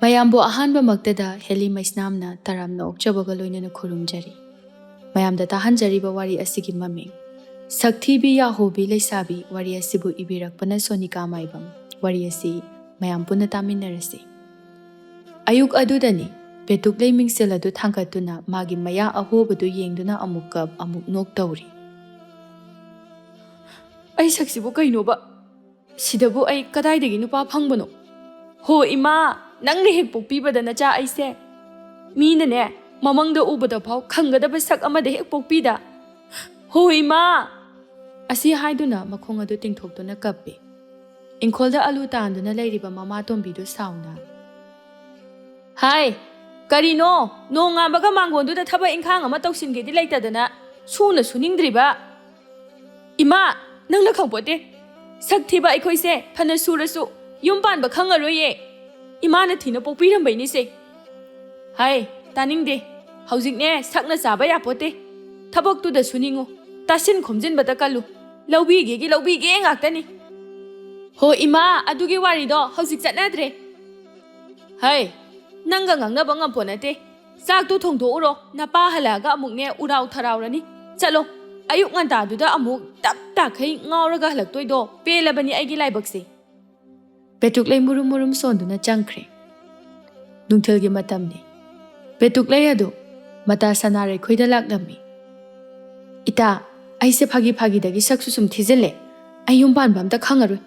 ꯃꯌꯥꯝꯕꯨ ꯑꯍꯥꯟꯕꯃꯛꯇꯗ ꯍꯦꯂꯤ ꯃꯩꯁꯅꯥꯝꯅ ꯇꯔꯥꯝꯅ ꯑꯣꯛꯆꯕꯒ ꯂꯣꯏꯅꯅ ꯈꯨꯔꯨꯝꯖꯔꯤ꯫ ꯃꯌꯥꯝꯗ ꯇꯥꯍꯟꯖꯔꯤꯕ ꯋꯥꯔꯤ ꯑꯁꯤꯒꯤ ꯃꯃꯤꯡ ꯁꯛꯊꯤꯕꯤ ꯌꯥꯍꯣꯕꯤ ꯂꯩꯁꯥꯕꯤ ꯋꯥꯔꯤ ꯑꯁꯤꯕꯨ ꯏꯕꯤꯔꯛꯄꯅ ꯁꯣꯅꯤꯀꯥ ꯃꯥꯏꯕꯝ꯫ ꯋꯥꯔꯤ ꯑꯁꯤ ꯃꯌꯥꯝ ꯄꯨꯟꯅ ꯇꯥꯃꯤꯟꯅꯔꯁꯤ꯫ ꯑꯌꯨꯛ ꯑꯗꯨꯗꯅꯤ ꯄꯦꯇꯨꯛꯂꯩ ꯃꯤꯡꯁꯦꯜ ꯑꯗꯨ ꯊꯥꯡꯒꯠꯇꯨꯅ ꯃꯥꯒꯤ ꯃꯌꯥ ꯑꯍꯣꯕꯗꯨ ꯌꯦꯡꯗꯨꯅ ꯑꯃꯨꯛ ꯀꯞ ꯑꯃꯨꯛ ꯅꯣꯛ ꯇꯧꯔꯤ꯫ ꯑꯩ ꯁꯛꯁꯤꯕꯨ ꯀꯩꯅꯣꯕ? ꯁꯤꯗꯕꯨ ꯑꯩ ꯀꯗꯥꯏꯗꯒꯤ ꯅꯨꯄꯥ ꯐꯪꯕꯅꯣ? ꯍꯣ ꯏꯃꯥ, ꯅꯪꯅ ꯍꯦꯛ ꯄꯣꯛꯄꯤꯕꯗ ꯅꯆꯥ ꯑꯩꯁꯦ ꯃꯤꯅꯅꯦ ꯃꯃꯪꯗ ꯎꯕꯗ ꯐꯥꯎ ꯈꯪꯒꯗꯕ ꯁꯛ ꯑꯃꯗ ꯍꯦꯛ ꯄꯣꯛꯄꯤꯗ꯫ ꯍꯣ ꯏꯃꯥ! ꯑꯁꯤ ꯍꯥꯏꯗꯨꯅ ꯃꯈꯣꯡ ꯑꯗꯨ ꯇꯤꯡꯊꯣꯛꯇꯨꯅ ꯀꯞꯄꯤ꯫ ꯏꯪꯈꯣꯜꯗ ꯑꯂꯨ ꯇꯥꯟꯗꯨꯅ ꯂꯩꯔꯤꯕ ꯃꯃꯥꯇꯣꯝꯕꯤꯗꯨ ꯁꯥꯎꯅ ꯍꯥꯏ, ꯀꯔꯤꯅꯣ ꯅꯣꯡ ꯉꯥꯟꯕꯒ ꯃꯥꯡꯒꯣꯟꯗꯨꯗ ꯊꯕꯛ ꯏꯪꯈꯥꯡ ꯑꯃ ꯇꯧꯁꯤꯟꯒꯦꯗꯤ ꯂꯩꯇꯗꯅ ꯁꯨꯅ ꯁꯨꯅꯤꯡꯗ꯭ꯔꯤꯕ? ꯏꯃꯥ, ꯅꯪꯅ ꯈꯪꯄꯣꯠꯇꯦ, ꯁꯛ ꯊꯤꯕ ꯑꯩꯈꯣꯏꯁꯦ ꯐꯅ ꯁꯨꯔꯁꯨ ꯌꯨꯝ ꯄꯥꯟꯕ ꯈꯪꯉꯔꯣꯏꯌꯦ꯫ ꯏꯃꯥꯅ ꯊꯤꯅ ꯄꯣꯛꯄꯤꯔꯝꯕꯩꯅꯤꯁꯦ꯫ ꯍꯥꯏ, ꯇꯥꯅꯤꯡꯗꯦ, ꯍꯧꯖꯤꯛꯅꯦ ꯁꯛꯅ ꯆꯥꯕ ꯌꯥꯄꯣꯠꯇꯦ꯫ ꯊꯕꯛꯇꯨꯗ ꯁꯨꯅꯤꯡꯉꯨ, ꯇꯥꯁꯤꯟ ꯈꯣꯝꯖꯤꯟꯕꯗ ꯀꯜꯂꯨ, ꯂꯧꯕꯤꯒꯦꯒꯤ ꯂꯧꯕꯤꯒꯦ ꯉꯥꯛꯇꯅꯤ꯫ ꯍꯣ ꯏꯃꯥ, ꯑꯗꯨꯒꯤ ꯋꯥꯔꯤꯗꯣ ꯍꯧꯖꯤꯛ ꯆꯠꯅꯗ꯭ꯔꯦ꯫ ꯍꯥꯏ, ꯅꯪꯒ ꯉꯥꯡꯅꯕ ꯉꯝꯄꯣ ꯅꯠꯇꯦ꯫ ꯆꯥꯛꯇꯨ ꯊꯣꯡꯗꯣꯛꯎꯔꯣ, ꯅꯄꯥ ꯍꯜꯂꯛꯑꯒ ꯑꯃꯨꯛꯅꯦ ꯎꯔꯥꯎ ꯊꯔꯥꯎꯔꯅꯤ꯫ ꯆꯠꯂꯣ, ꯑꯌꯨꯛ ꯉꯟꯇꯥꯗꯨꯗ ꯑꯃꯨꯛ ꯇꯞ ꯇꯥꯈꯩ ꯉꯥꯎꯔꯒ ꯍꯜꯂꯛꯇꯣꯏꯗꯣ ꯄꯦꯜꯂꯕꯅꯤ ꯑꯩꯒꯤ ꯂꯥꯏꯕꯛꯁꯦ꯫ ꯄꯦꯇꯨꯛꯂꯩ ꯃꯨꯔꯨꯝ ꯃꯨꯔꯨꯝ ꯁꯣꯟꯗꯨꯅ ꯆꯪꯈ꯭ꯔꯦ꯫ ꯅꯨꯡꯊꯤꯜꯒꯤ ꯃꯇꯝꯅꯤ꯫ ꯄꯦꯇꯨꯛꯂꯩ ꯑꯗꯨ ꯃꯇꯥ ꯁꯅꯥꯔꯩꯈꯣꯏꯗ ꯂꯥꯛꯂꯝꯃꯤ꯫ ꯏꯇꯥ, ꯑꯩꯁꯦ ꯐꯥꯒꯤ ꯐꯥꯒꯤꯗꯒꯤ ꯁꯛꯁꯨ ꯁꯨꯝ ꯊꯤꯖꯤꯜꯂꯦ꯫ ꯑꯩ ꯌꯨꯝ ꯄꯥꯟꯕ ꯑꯝꯇ ꯈꯪꯉꯔꯣꯏ꯫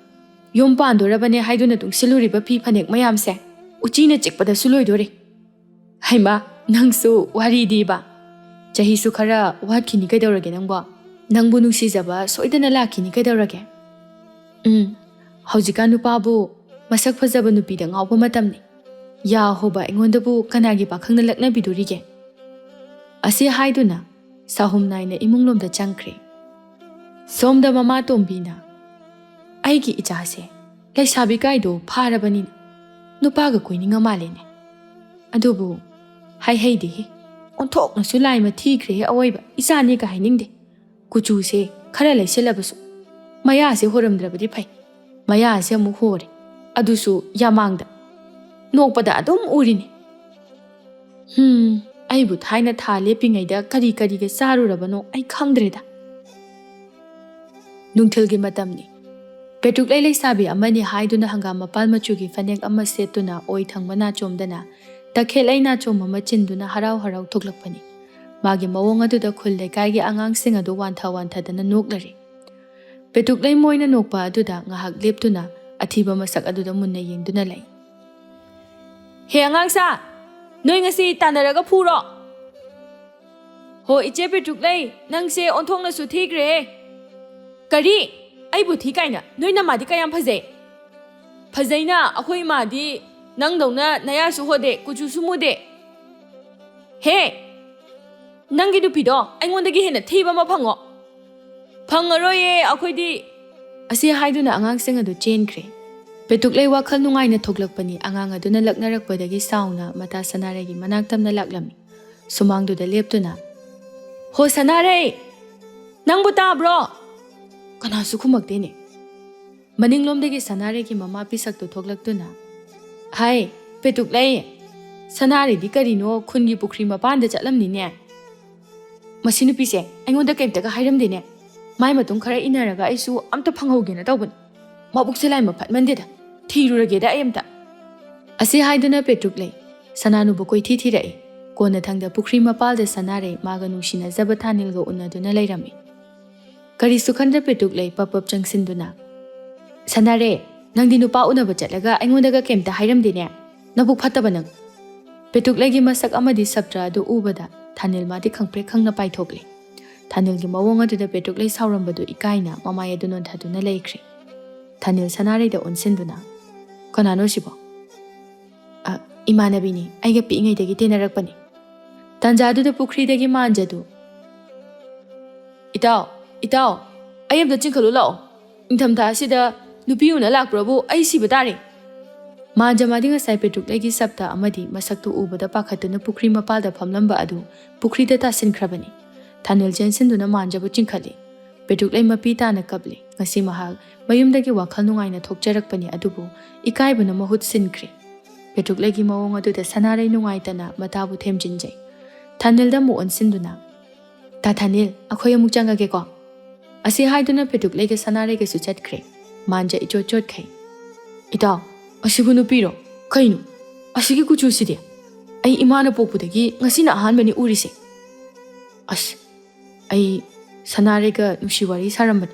ꯌꯨꯝ ꯄꯥꯟꯗꯣꯔꯕꯅꯦ ꯍꯥꯏꯗꯨꯅ ꯇꯨꯡꯁꯤꯜꯂꯨꯔꯤꯕ ꯐꯤ ꯐꯅꯦꯛ ꯃꯌꯥꯝꯁꯦ ꯎꯆꯤꯅ ꯆꯤꯛꯄꯗꯁꯨ ꯂꯣꯏꯗꯣꯔꯦ꯫ ꯍꯩꯃꯥ, ꯅꯪꯁꯨ ꯋꯥꯔꯤꯗꯤꯕ꯫ ꯆꯍꯤꯁꯨ ꯈꯔ ꯋꯥꯠꯈꯤꯅꯤ ꯀꯩꯗꯧꯔꯒꯦ ꯅꯪꯕꯣ? ꯅꯪꯕꯨ ꯅꯨꯡꯁꯤꯖꯕ ꯁꯣꯏꯗꯅ ꯂꯥꯛꯈꯤꯅꯤ ꯀꯩꯗꯧꯔꯒꯦ? ꯍꯧꯖꯤꯛꯀꯥꯟ ꯅꯨꯄꯥꯕꯨ ꯃꯁꯛ ꯐꯖꯕ ꯅꯨꯄꯤꯗ ꯉꯥꯎꯕ ꯃꯇꯝꯅꯤ꯫ ꯌꯥ ꯍꯣꯕ ꯑꯩꯉꯣꯟꯗꯕꯨ ꯀꯅꯥꯒꯤ ꯄꯥꯈꯪꯅ ꯂꯛꯅꯕꯤꯗꯣꯔꯤꯒꯦ? ꯑꯁꯤ ꯍꯥꯏꯗꯨꯅ ꯁꯥꯍꯨꯝ ꯅꯥꯏꯅ ꯏꯃꯨꯡꯂꯣꯝꯗ ꯆꯪꯈ꯭ꯔꯦ꯫ ꯁꯣꯝꯗ ꯃꯃꯥꯇꯣꯝꯕꯤꯅ ꯑꯩꯒꯤ ꯏꯆꯥꯁꯦ ꯂꯩꯁꯥꯕꯤ ꯀꯥꯏꯗꯣ ꯐꯥꯔꯕꯅꯤꯅ ꯅꯨꯄꯥꯒ ꯀꯣꯏꯅꯤꯡꯉ ꯃꯥꯜꯂꯦꯅꯦ꯫ ꯑꯗꯨꯕꯨ ꯍꯥꯏꯍꯩꯗꯦꯍꯦ, ꯑꯣꯟꯊꯣꯛꯅꯁꯨ ꯂꯥꯏꯃ ꯊꯤꯈ꯭ꯔꯦꯍꯦ ꯑꯋꯣꯏꯕ, ꯏꯆꯥꯅꯦꯒ ꯍꯥꯏꯅꯤꯡꯗꯦ꯫ ꯀꯨꯆꯨꯁꯦ ꯈꯔ ꯂꯩꯁꯤꯜꯂꯕꯁꯨ ꯃꯌꯥꯁꯦ ꯍꯣꯔꯝꯗ꯭ꯔꯕꯗꯤ ꯐꯩ꯫ ꯃꯌꯥꯁꯦ ꯑꯃꯨꯛ ꯍꯣꯔꯦ, ꯑꯗꯨꯁꯨ ꯌꯥꯃꯥꯡꯗ꯫ ꯅꯣꯛꯄꯗ ꯑꯗꯨꯝ ꯎꯔꯤꯅꯤ꯫ ꯑꯩꯕꯨ ꯊꯥꯏꯅ ꯊꯥ ꯂꯦꯞꯄꯤꯉꯩꯗ ꯀꯔꯤ ꯀꯔꯤꯒ ꯆꯥꯔꯨꯔꯕꯅꯣ ꯑꯩ ꯈꯪꯗ꯭ꯔꯦꯗ꯫ ꯅꯨꯡꯊꯤꯜꯒꯤ ꯃꯇꯝꯅꯤ꯫ ꯄꯦꯇꯨꯛꯂꯩ ꯂꯩꯁꯥꯕꯤ ꯑꯃꯅꯤ ꯍꯥꯏꯗꯨꯅ ꯍꯪꯒꯥꯝ ꯃꯄꯥꯜ ꯃꯆꯨꯒꯤ ꯐꯅꯦꯛ ꯑꯃ ꯁꯦꯠꯇꯨꯅ ꯑꯣꯏ ꯊꯪꯕ ꯅꯥꯆꯣꯝꯗꯅ ꯇꯈꯦꯠꯂꯩ ꯅꯥꯆꯣꯝ ꯑꯃ ꯆꯤꯟꯗꯨꯅ ꯍꯔꯥꯎ ꯍꯔꯥꯎ ꯊꯣꯛꯂꯛꯄꯅꯤ꯫ ꯃꯥꯒꯤ ꯃꯑꯣꯡ ꯑꯗꯨꯗ ꯈꯨꯜ ꯂꯩꯀꯥꯏꯒꯤ ꯑꯉꯥꯡꯁꯤꯡ ꯑꯗꯨ ꯋꯥꯟꯊ ꯋꯥꯟꯊꯗꯅ ꯅꯣꯛꯂꯔꯤ꯫ ꯄꯦꯇꯨꯛꯂꯩ ꯃꯣꯏꯅ ꯅꯣꯛꯄ ꯑꯗꯨꯗ ꯉꯥꯏꯍꯥꯛ ꯂꯦꯞꯇꯨꯅ ꯑꯊꯤꯕ ꯃꯁꯛ ꯑꯗꯨꯗ ꯃꯨꯟꯅ ꯌꯦꯡꯗꯨꯅ ꯂꯩ꯫ ꯍꯦ ꯑꯉꯥꯡꯁꯥ, ꯅꯣꯏ ꯉꯁꯤ ꯇꯥꯟꯅꯔꯒ ꯐꯨꯔꯣ? ꯍꯣ ꯏꯆꯦ ꯄꯦꯇꯨꯛꯂꯩ, ꯅꯪꯁꯦ ꯑꯣꯟꯊꯣꯛꯅꯁꯨ ꯊꯤꯈ꯭ꯔꯦꯍꯦ꯫ ꯀꯔꯤ? ꯑꯩꯕꯨ ꯊꯤ ꯀꯥꯏꯅ? ꯅꯣꯏ ꯅꯃꯥꯗꯤ ꯀꯌꯥꯝ ꯐꯖꯩ? ꯐꯖꯩꯅ, ꯑꯩꯈꯣꯏ ꯏꯃꯥꯗꯤ ꯅꯪꯗꯧꯅ ꯅꯌꯥꯁꯨ ꯍꯣꯗꯦ, ꯀꯨꯆꯨꯁꯨ ꯃꯨꯗꯦ꯫ ꯍꯦ, ꯅꯪꯒꯤ ꯅꯨꯄꯤꯗꯣ ꯑꯩꯉꯣꯟꯗꯒꯤ ꯍꯦꯟꯅ ꯊꯤꯕ ꯑꯃ ꯐꯪꯉꯣ꯫ ꯐꯪꯉꯔꯣꯏꯌꯦ ꯑꯩꯈꯣꯏꯗꯤ꯫ ꯑꯁꯤ ꯍꯥꯏꯗꯨꯅ ꯑꯉꯥꯡꯁꯤꯡ ꯑꯗꯨ ꯆꯦꯟꯈ꯭ꯔꯦ꯫ ꯄꯦꯇꯨꯛꯂꯩ ꯋꯥꯈꯜ ꯅꯨꯡꯉꯥꯏꯅ ꯊꯣꯛꯂꯛꯄꯅꯤ ꯑꯉꯥꯡ ꯑꯗꯨꯅ ꯂꯛꯅꯔꯛꯄꯗꯒꯤ ꯁꯥꯎꯅ ꯃꯇꯥ ꯁꯅꯥꯔꯩꯒꯤ ꯃꯅꯥꯛ ꯇꯝꯅ ꯂꯥꯛꯂꯝꯃꯤ꯫ ꯁꯨꯃꯥꯡꯗꯨꯗ ꯂꯦꯞꯇꯨꯅ ꯍꯣ ꯁꯅꯥꯔꯩ, ꯅꯪꯕꯨ ꯇꯥꯕ꯭ꯔꯣ? ꯀꯅꯥꯁꯨ ꯈꯨꯝꯃꯛꯇꯦꯅꯦ꯫ ꯃꯅꯤꯡꯂꯣꯝꯗꯒꯤ ꯁꯅꯥꯔꯩꯒꯤ ꯃꯃꯥ ꯄꯤꯁꯛꯇꯨ ꯊꯣꯛꯂꯛꯇꯨꯅ ꯍꯥꯏ ꯄꯦꯇꯨꯛꯂꯩ, ꯁꯅꯥꯔꯩꯗꯤ ꯀꯔꯤꯅꯣ ꯈꯨꯟꯒꯤ ꯄꯨꯈ꯭ꯔꯤ ꯃꯄꯥꯟꯗ ꯆꯠꯂꯝꯅꯤꯅꯦ꯫ ꯃꯁꯤ ꯅꯨꯄꯤꯁꯦ ꯑꯩꯉꯣꯟꯗ ꯀꯩꯝꯇꯒ ꯍꯥꯏꯔꯝꯗꯦꯅꯦ꯫ ꯃꯥꯏ ꯃꯇꯨꯡ ꯈꯔ ꯏꯟꯅꯔꯒ ꯑꯩꯁꯨ ꯑꯝꯇ ꯐꯪꯍꯧꯒꯦꯅ ꯇꯧꯕꯅꯤ꯫ ꯃꯕꯨꯛꯁꯦ ꯂꯥꯏꯃ ꯐꯠꯃꯟꯗꯦꯗ, ꯊꯤꯔꯨꯔꯒꯦꯗ ꯑꯩ ꯑꯝꯇ꯫ ꯑꯁꯤ ꯍꯥꯏꯗꯨꯅ ꯄꯦꯇꯨꯛꯂꯩ ꯁꯅꯥꯅꯨꯕꯨ ꯀꯣꯏꯊꯤ ꯊꯤꯔꯛꯏ꯫ ꯀꯣꯟꯅꯊꯪꯗ ꯄꯨꯈ꯭ꯔꯤ ꯃꯄꯥꯜꯗ ꯁꯅꯥꯔꯩ ꯃꯥꯒ ꯅꯨꯡꯁꯤꯅꯖꯕ ꯊꯥꯅꯤꯜꯒ ꯎꯅꯗꯨꯅ ꯂꯩꯔꯝꯃꯤ꯫ ꯀꯔꯤꯁꯨ ꯈꯟꯗ ꯄꯦꯇꯨꯛꯂꯩ ꯄꯞ ꯄꯞ ꯆꯪꯁꯤꯟꯗꯨꯅ ꯁꯅꯥꯔꯩ, ꯅꯪꯗꯤ ꯅꯨꯄꯥ ꯎꯅꯕ ꯆꯠꯂꯒ ꯑꯩꯉꯣꯟꯗꯒ ꯀꯩꯝꯇ ꯍꯥꯏꯔꯝꯗꯦꯅꯦ꯫ ꯅꯕꯨꯛ ꯐꯠꯇꯕ ꯅꯪ꯫ ꯄꯦꯇꯨꯛꯂꯩꯒꯤ ꯃꯁꯛ ꯑꯃꯗꯤ ꯁꯞꯇ꯭ꯔ ꯑꯗꯨ ꯎꯕꯗ ꯊꯥꯅꯤꯜ ꯃꯥꯗꯤ ꯈꯪꯄ꯭ꯔꯦꯛ ꯈꯪꯅ ꯄꯥꯏꯊꯣꯛꯂꯤ꯫ ꯊꯥꯅꯤꯜꯒꯤ ꯃꯑꯣꯡ ꯑꯗꯨꯗ ꯄꯦꯇꯨꯛꯂꯩ ꯁꯥꯎꯔꯝꯕꯗꯨ ꯏꯀꯥꯏꯅ ꯃꯃꯥꯏ ꯑꯗꯨ ꯅꯣꯟꯊꯗꯨꯅ ꯂꯩꯈ꯭ꯔꯦ꯫ ꯊꯥꯅꯤꯜ ꯁꯅꯥꯔꯩꯗ ꯑꯣꯟꯁꯤꯟꯗꯨꯅ ꯀꯅꯥꯅꯣ ꯁꯤꯕꯣ? ꯏꯃꯥꯟꯅꯕꯤꯅꯤ, ꯑꯩꯒ ꯄꯤꯛꯏꯉꯩꯗꯒꯤ ꯇꯤꯟꯅꯔꯛꯄꯅꯤ꯫ ꯇꯥꯟꯖꯥꯗꯨꯗ ꯄꯨꯈ꯭ꯔꯤꯗꯒꯤ ꯃꯥꯟꯖꯗꯨ ꯏꯇꯥꯎ, ꯑꯩ ꯑꯝꯇ ꯆꯤꯡꯈꯠꯂꯨ ꯂꯥꯛꯑꯣ꯫ ꯏꯪꯊꯝꯊꯥ ꯑꯁꯤꯗ ꯅꯨꯄꯤ ꯎꯅ ꯂꯥꯛꯄ꯭ꯔꯕꯨ ꯑꯩ ꯁꯤꯕ ꯇꯥꯔꯦ꯫ ꯃꯥꯟꯖ ꯃꯥꯗꯤ ꯉꯁꯥꯏ ꯄꯦꯇꯨꯛꯂꯩꯒꯤ ꯁꯞꯇ ꯑꯃꯗꯤ ꯃꯁꯛꯇꯨ ꯎꯕꯗ ꯄꯥꯈꯠꯇꯨꯅ ꯄꯨꯈ꯭ꯔꯤ ꯃꯄꯥꯜꯗ ꯐꯝꯂꯝꯕ ꯑꯗꯨ ꯄꯨꯈ꯭ꯔꯤꯗ ꯇꯥꯁꯤꯟꯈ꯭ꯔꯕꯅꯤ꯫ ꯊꯥꯅꯤꯜ ꯆꯦꯟꯁꯤꯟꯗꯨꯅ ꯃꯥꯟꯖꯕꯨ ꯆꯤꯡꯈꯠꯂꯤ꯫ ꯄꯦꯇꯨꯛꯂꯩ ꯃꯄꯤ ꯇꯥꯅ ꯀꯞꯂꯤ꯫ ꯉꯁꯤ ꯃꯍꯥꯛ ꯃꯌꯨꯝꯗꯒꯤ ꯋꯥꯈꯜ ꯅꯨꯡꯉꯥꯏꯅ ꯊꯣꯛꯆꯔꯛꯄꯅꯤ, ꯑꯗꯨꯕꯨ ꯏꯀꯥꯏꯕꯅ ꯃꯍꯨꯠ ꯁꯤꯟꯈ꯭ꯔꯦ꯫ Petruk-lay mawong aduda sanaray nungaitana matabu themjinjay. Thanil da mu onsinduna. Ta Thanil, akoy amuk changage ko. Asi haiduna Petruk-lay sanaray su chatkre. Manja ichot khay. Itaw, asibu nupiro. Kainu, asigi kuchusidi. Ay imana pokpudagi ngasi na ahanba ni urise. As, ay sanaray ka nusiwari saramban.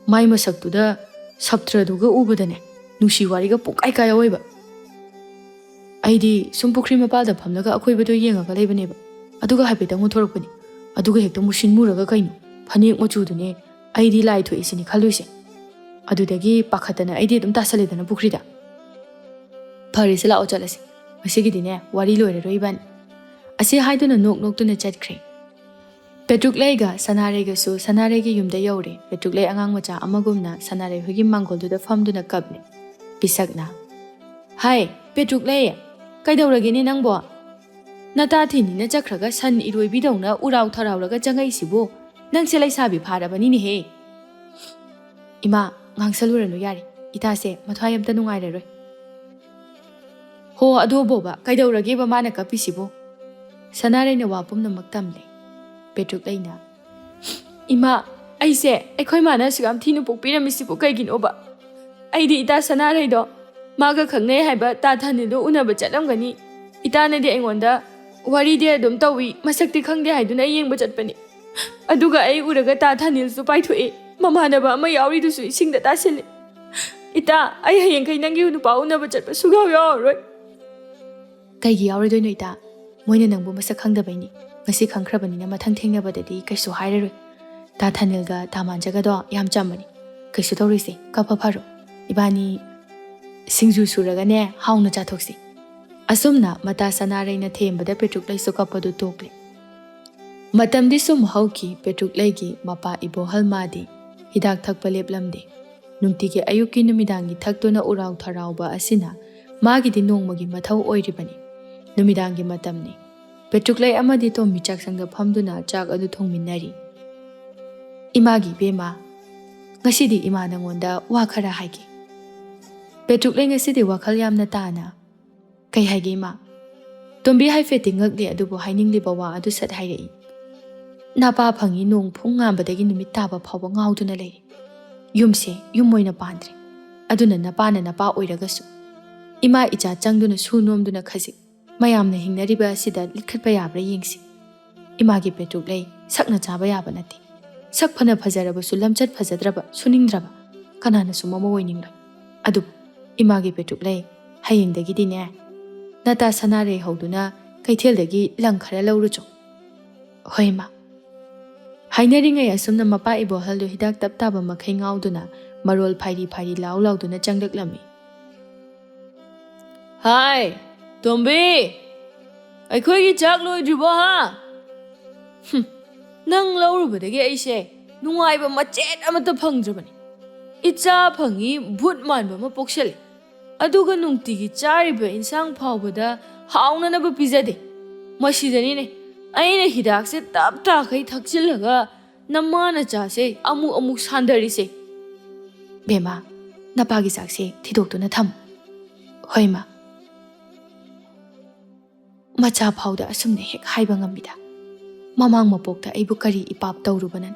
May masaktuda sabtraduga ubadane. Nusiwari ka pukay kaya wayba. Ay di sumpukri mapalda pamlaga akoy bado yengaga laybaneba. Aduga hapetang uthorakpani. Aduga hekta musin muraga kainu. Phanek machudune ay di lai thoi isini khaluise. Adudagi pakhatana ay di dum tasaledana pukrida. Phari sila o chalase. Masigi dine wari loire roiban. Asi haiduna nok tuna chatkre. Petruk-lay ga sanaray ga su sanaray gi yumda yaure. Petruk-lay angang macha amagumna sanaray hugi mangolduda famduna kabne. Bisagna. Hai, Petruk-lay. Kaidauragini nangbo. Natathini na chakraga san iroi bidongna urau tharauraga jangai sibo. Nang selay sabi pharabani ni he. Ima, ngangsaluranu yari. Itase mathwayam ta nungairaroi. Ho ado boba kaidaurage ba mana kapisibo. Sanaray na wapum na magtamle. Petruk-lay na. Ima, aise, akoy mana sigam thinu pokpiramisibo kaygino ba. Ay di ita sanaray do. Maga khangnay haiba ta Thanildo unaba chatlamgani. Ita na di aingonda wari di adum tawi masakti khangde haiduna yengba chatpani. Aduga ay uraga ta Thanil su paithoi. Mamanaba ama yauri dusu isingda tasili. Ita ay hayeng kay nangi unupa unaba chatpa sugaw yauroi. Kaygi yauri doino ita. Moina nangbu masak khangdabayni. Ngasi khangkrabani na mathang thengnabadadi kaisu hairaroi. Ta Thanilga tamanjaga do yam chammani. Kaisu tawrise kapa pharo. Ibani Singju suragane hauna chathoksi. Asumna mata sanaray na thembada Petruk-lay su kapadu tokle. Matamdi sum hauki Petruk-lay gi mapa ibo halmadi. Hidak thakpa leplamde. Nungtigi ayuki numidangi thakduna urau tharauba asina magidi nongmagi mathau oiribani. Numidangi matamni. Petruk-lay amadi to michak sangda phamduna chak adu thongminnari. Imagi bema. Ngasidi ima nangonda wa khara haiki. Petruk-lay ngasidi wakhal yamna taana. Kay haigi ma. Tombi haifeti ngakli adubo hainingli bawa adu sat hairei. Napa phangi nong phung ngambadagi numit taba phawba ngauduna leiri. Yumse yumoina pandre. Aduna napa oiragasu. Ima icha changduna sunomduna khazik. Mayamna hingnariba asida likhatpa yabra yengsi. Imagi Petruk-lay sakna chaba yaba nati. Sak phana phajarabasu lamchat phajadraba suningdraba. Kanana su mama oiningloi. Adubu imagi Petruk-lay hayengdagi dine. Nata sanaray hauduna kaitheldagi lang khara laurucho. Hoi ma. Hainaringay asumna mapa ibo haldo hidak taptaba makhay ngauduna marol phairi lauduna changlaklami. Hai, Tombi! Aikoy chak loidribo ha? Nang laurubadagi aise nungaiba machet amata phangdrabani. Icha phangi bhut manba ma pokshali. Aduga nungtigi chariba insang phawbada haunanaba pizade. Masidani ne aina hidak se tap kai thakchilaga namana chase amuk sandari se. Bema napagi sakse thidoktuna tham. Hoima. Macha phawda asumne hek haiba ngambida. Mamang mapokta aibu kari ipap tawrubanan.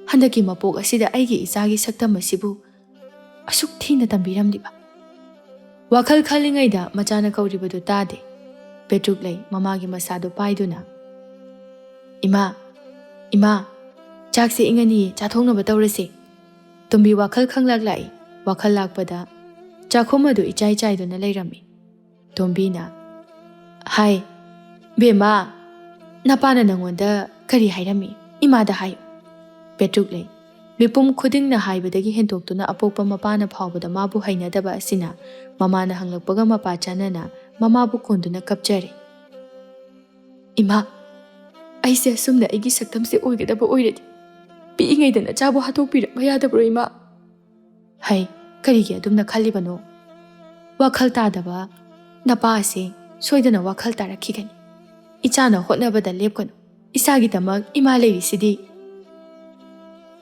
Handaki mapok asida aigi isagi saktam asibu asuk thina tambiramdiba. Wakhal khalingaida machana kauribadu tade. Petruk-lay mamagi masado paiduna. Ima, chakse ingani chathongnaba tawrase. Tombi wakhal khanglaklai, wakhal lakpada chakhomadu ichaiduna lairami. Tombina, hai, bema, napana nangonda kari hairami, imada hayo. Petruk-lay, mipum khudingna haibadagi hentoktuna apokpa mapana phawbada mabu hainadaba asina mamana hanglakpaga mapa chanana mamabu konduna kapjare. Ima, aise asumna aigi saktamse oigadaba oiradi. Piingaidana chabu hatokpiraba yadabro ima. Hai, karigi adumna khallibano. Wakhal tadaba napa ase soidana wakhal tarakhigani. Ichana hotnabada lepkano. Isagidamak ima leirisidi.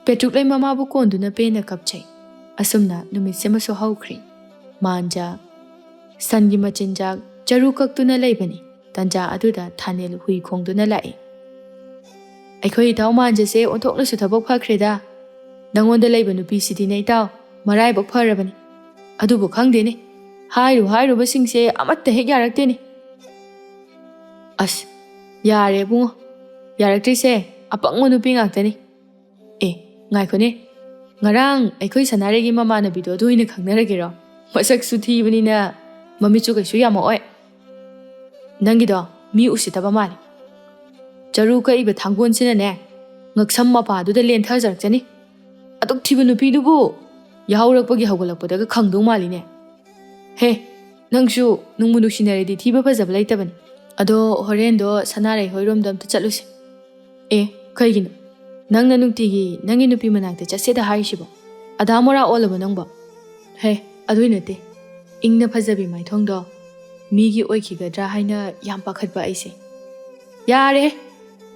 Petruk-lay mamabu konduna pena kapchay. Asumna numit semaso hawkri. Manja, sangi machinjak, ꯆꯔꯨ ꯀꯛꯇꯨꯅ ꯂꯩꯕꯅꯤ ꯇꯟꯖꯥ ꯑꯗꯨꯗ ꯊꯥꯅꯦꯜ ꯍꯨꯏ ꯈꯣꯡꯗꯨꯅ ꯂꯥꯛꯏ꯫ ꯑꯩꯈꯣꯏ ꯏꯇꯥꯎ ꯃꯥꯟꯖꯁꯦ ꯑꯣꯟꯊꯣꯛꯅꯁꯨ ꯊꯕꯛ ꯐꯈ꯭ꯔꯦꯗ, ꯅꯪꯉꯣꯟꯗ ꯂꯩꯕ ꯅꯨꯄꯤꯁꯤꯗꯤꯅꯦ ꯏꯇꯥꯎ ꯃꯔꯥꯏꯕꯛ ꯐꯔꯕꯅꯤ, ꯑꯗꯨꯕꯨ ꯈꯪꯗꯦꯅꯦ ꯍꯥꯏꯔꯨꯕꯁꯤꯡꯁꯦ ꯑꯃꯠꯇ ꯍꯦꯛ ꯌꯥꯔꯛꯇꯦꯅꯦ꯫ ꯑꯁ ꯌꯥꯔꯦ ꯏꯕꯨꯡꯉꯣ, ꯌꯥꯔꯛꯇ꯭ꯔꯤꯁꯦ ꯑꯄꯪꯕ ꯅꯨꯄꯤ ꯉꯥꯛꯇꯅꯤ꯫ ꯑꯦ ꯉꯥꯏꯈꯣꯅꯦ, ꯉꯔꯥꯡ ꯑꯩꯈꯣꯏ ꯁꯅꯥꯔꯩꯒꯤ ꯃꯃꯥꯟꯅꯕꯤꯗꯣ ꯑꯗꯨ ꯑꯣꯏꯅ ꯈꯪꯅꯔꯒꯦꯔꯣ? ꯃꯁꯛꯁꯨ ꯊꯤꯕꯅꯤꯅ ꯃꯃꯤꯠꯁꯨ ꯀꯩꯁꯨ ꯌꯥꯝꯃꯛꯑꯣꯏ꯫ ꯅꯪꯒꯤꯗꯣ ꯃꯤ ꯎꯁꯤꯠꯇꯕ ꯃꯥꯜꯂꯤ꯫ ꯆꯔꯨ ꯀꯛꯏꯕ ꯊꯥꯡꯒꯣꯟꯁꯤꯅꯅꯦ ꯉꯛꯁꯝ ꯃꯄꯥꯗꯨꯗ ꯂꯦꯟꯊꯖꯔꯛꯆꯅꯤ꯫ ꯑꯗꯨꯛ ꯊꯤꯕ ꯅꯨꯄꯤꯗꯨꯕꯨ ꯌꯥꯍꯧꯔꯛꯄꯒꯤ ꯍꯧꯒꯠꯂꯛꯄꯗꯒ ꯈꯪꯗꯧ ꯃꯥꯜꯂꯤꯅꯦ꯫ ꯍꯦ ꯅꯪꯁꯨ ꯅꯨꯡꯕꯨ ꯅꯨꯡꯁꯤꯅꯔꯗꯤ ꯊꯤꯕ ꯐꯖꯕ ꯂꯩꯇꯕꯅꯤ꯫ ꯑꯗꯣ ꯍꯣꯔꯦꯟꯗꯣ ꯁꯅꯥꯔꯩ ꯍꯣꯏꯔꯣꯝꯗ ꯑꯝꯇ ꯆꯠꯂꯨꯁꯤ꯫ ꯑꯦ ꯀꯩꯒꯤꯅꯣ ꯅꯪꯅ ꯅꯨꯡꯇꯤꯒꯤ ꯅꯪꯒꯤ ꯅꯨꯄꯤ ꯃꯅꯥꯛꯇ ꯆꯠꯁꯦꯗ ꯍꯥꯏꯔꯤꯁꯤꯕꯣ? ꯑꯙꯥ ꯃꯣꯔꯥ ꯑꯣꯜꯂꯕ ꯅꯪꯕꯣ? ꯍꯦ ꯑꯗꯨꯏ ꯅꯠꯇꯦ, ꯏꯪꯅ ꯐꯖꯕꯤ ꯃꯥꯏꯊꯣꯡꯗꯣ ꯃꯤꯒꯤ ꯑꯣꯏꯈꯤꯒꯗ꯭ꯔꯥ ꯍꯥꯏꯅ ꯌꯥꯝ ꯄꯥꯈꯠꯄ ꯑꯩꯁꯦ꯫ ꯌꯥꯔꯦ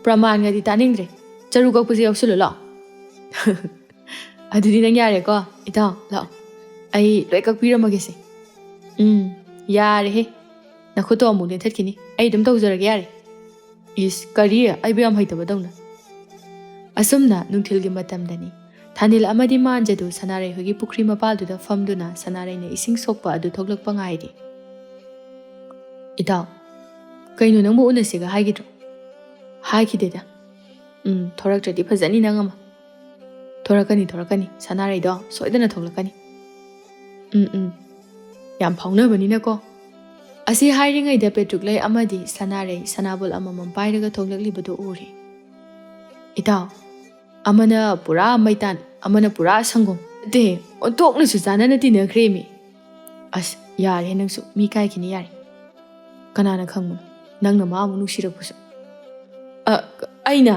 ꯄ꯭ꯔꯃꯥꯟꯒꯗꯤ ꯇꯥꯅꯤꯡꯗ꯭ꯔꯦ, ꯆꯔꯨ ꯀꯛꯄꯁꯦ ꯌꯥꯎꯁꯜꯂꯨ ꯂꯥꯛꯑꯣ꯫ ꯑꯗꯨꯗꯤ ꯅꯪ ꯌꯥꯔꯦꯀꯣ ꯏꯇꯥꯎ, ꯂꯥꯛꯑꯣ ꯑꯩ ꯂꯣꯏ ꯀꯛꯄꯤꯔꯝꯃꯒꯦꯁꯦ꯫ ꯌꯥꯔꯦꯍꯦ, ꯅꯈꯨꯠꯇꯣ ꯑꯃꯨꯛ ꯂꯦꯟꯊꯠꯈꯤꯅꯤ, ꯑꯩ ꯑꯗꯨꯝ ꯇꯧꯖꯔꯒꯦ ꯌꯥꯔꯦ꯫ ꯏꯁ ꯀꯔꯤ ꯑꯩꯕꯨ ꯌꯥꯝ ꯍꯩꯇꯕꯗꯧꯅ꯫ ꯑꯁꯨꯝꯅ ꯅꯨꯡꯊꯤꯜꯒꯤ ꯃꯇꯝꯗꯅꯤ ꯊꯥꯅꯤꯜ ꯑꯃꯗꯤ ꯃꯥꯟꯖꯗꯨ ꯁꯅꯥꯔꯩ ꯍꯣꯏꯒꯤ ꯄꯨꯈ꯭ꯔꯤ ꯃꯄꯥꯜꯗꯨꯗ ꯐꯝꯗꯨꯅ ꯁꯅꯥꯔꯩꯅ ꯏꯁꯤꯡ ꯁꯣꯛꯄ ꯑꯗꯨ ꯊꯣꯛꯂꯛꯄ ꯉꯥꯏꯔꯤ꯫ ꯏꯇꯥꯎ ꯀꯩꯅꯣ ꯅꯪꯕꯨ ꯎꯅꯁꯤꯒ ꯍꯥꯏꯒꯤꯗ꯭ꯔꯣ? ꯍꯥꯏꯈꯤꯗꯦꯗ꯫ ꯊꯣꯔꯛꯇ꯭ꯔꯗꯤ ꯐꯖꯅꯤ ꯅꯪ ꯑꯃ꯫ ꯊꯣꯔꯛꯀꯅꯤ ꯁꯅꯥꯔꯩꯗꯣ ꯁꯣꯏꯗꯅ ꯊꯣꯛꯂꯛꯀꯅꯤ꯫ ꯌꯥꯝ ꯐꯥꯎꯅꯕꯅꯤꯅꯀꯣ꯫ ꯑꯁꯤ ꯍꯥꯏꯔꯤꯉꯩꯗ ꯄꯦꯇ꯭ꯔꯨꯛꯂꯩ ꯑꯃꯗꯤ ꯁꯅꯥꯔꯩ ꯁꯅꯥꯕꯨꯜ ꯑꯃꯃꯝ ꯄꯥꯏꯔꯒ ꯊꯣꯛꯂꯛꯂꯤꯕꯗꯨ ꯎꯔꯤ꯫ ꯏꯇꯥꯎ ꯑꯃꯅ ꯄꯨꯔꯥ ꯃꯩꯇꯥꯟ, ꯑꯃꯅ ꯄꯨꯔꯥ ꯁꯪꯒꯣꯝ, ꯅꯠꯇꯦ ꯑꯣꯟꯊꯣꯛꯅꯁꯨ ꯆꯥꯟꯅꯅ ꯇꯤꯟꯅꯈ꯭ꯔꯦꯃꯤ꯫ ꯑꯁ ꯌꯥꯔꯦ ꯅꯪꯁꯨ, ꯃꯤ ꯀꯥꯏꯈꯤꯅꯤ ꯌꯥꯔꯦ꯫ ꯀꯅꯥꯅ ꯈꯪꯕꯅꯣ ꯅꯪꯅ ꯃꯥ ꯑꯃꯨꯛ ꯅꯨꯡꯁꯤꯔꯛꯄꯁꯨ꯫ ꯑꯩꯅ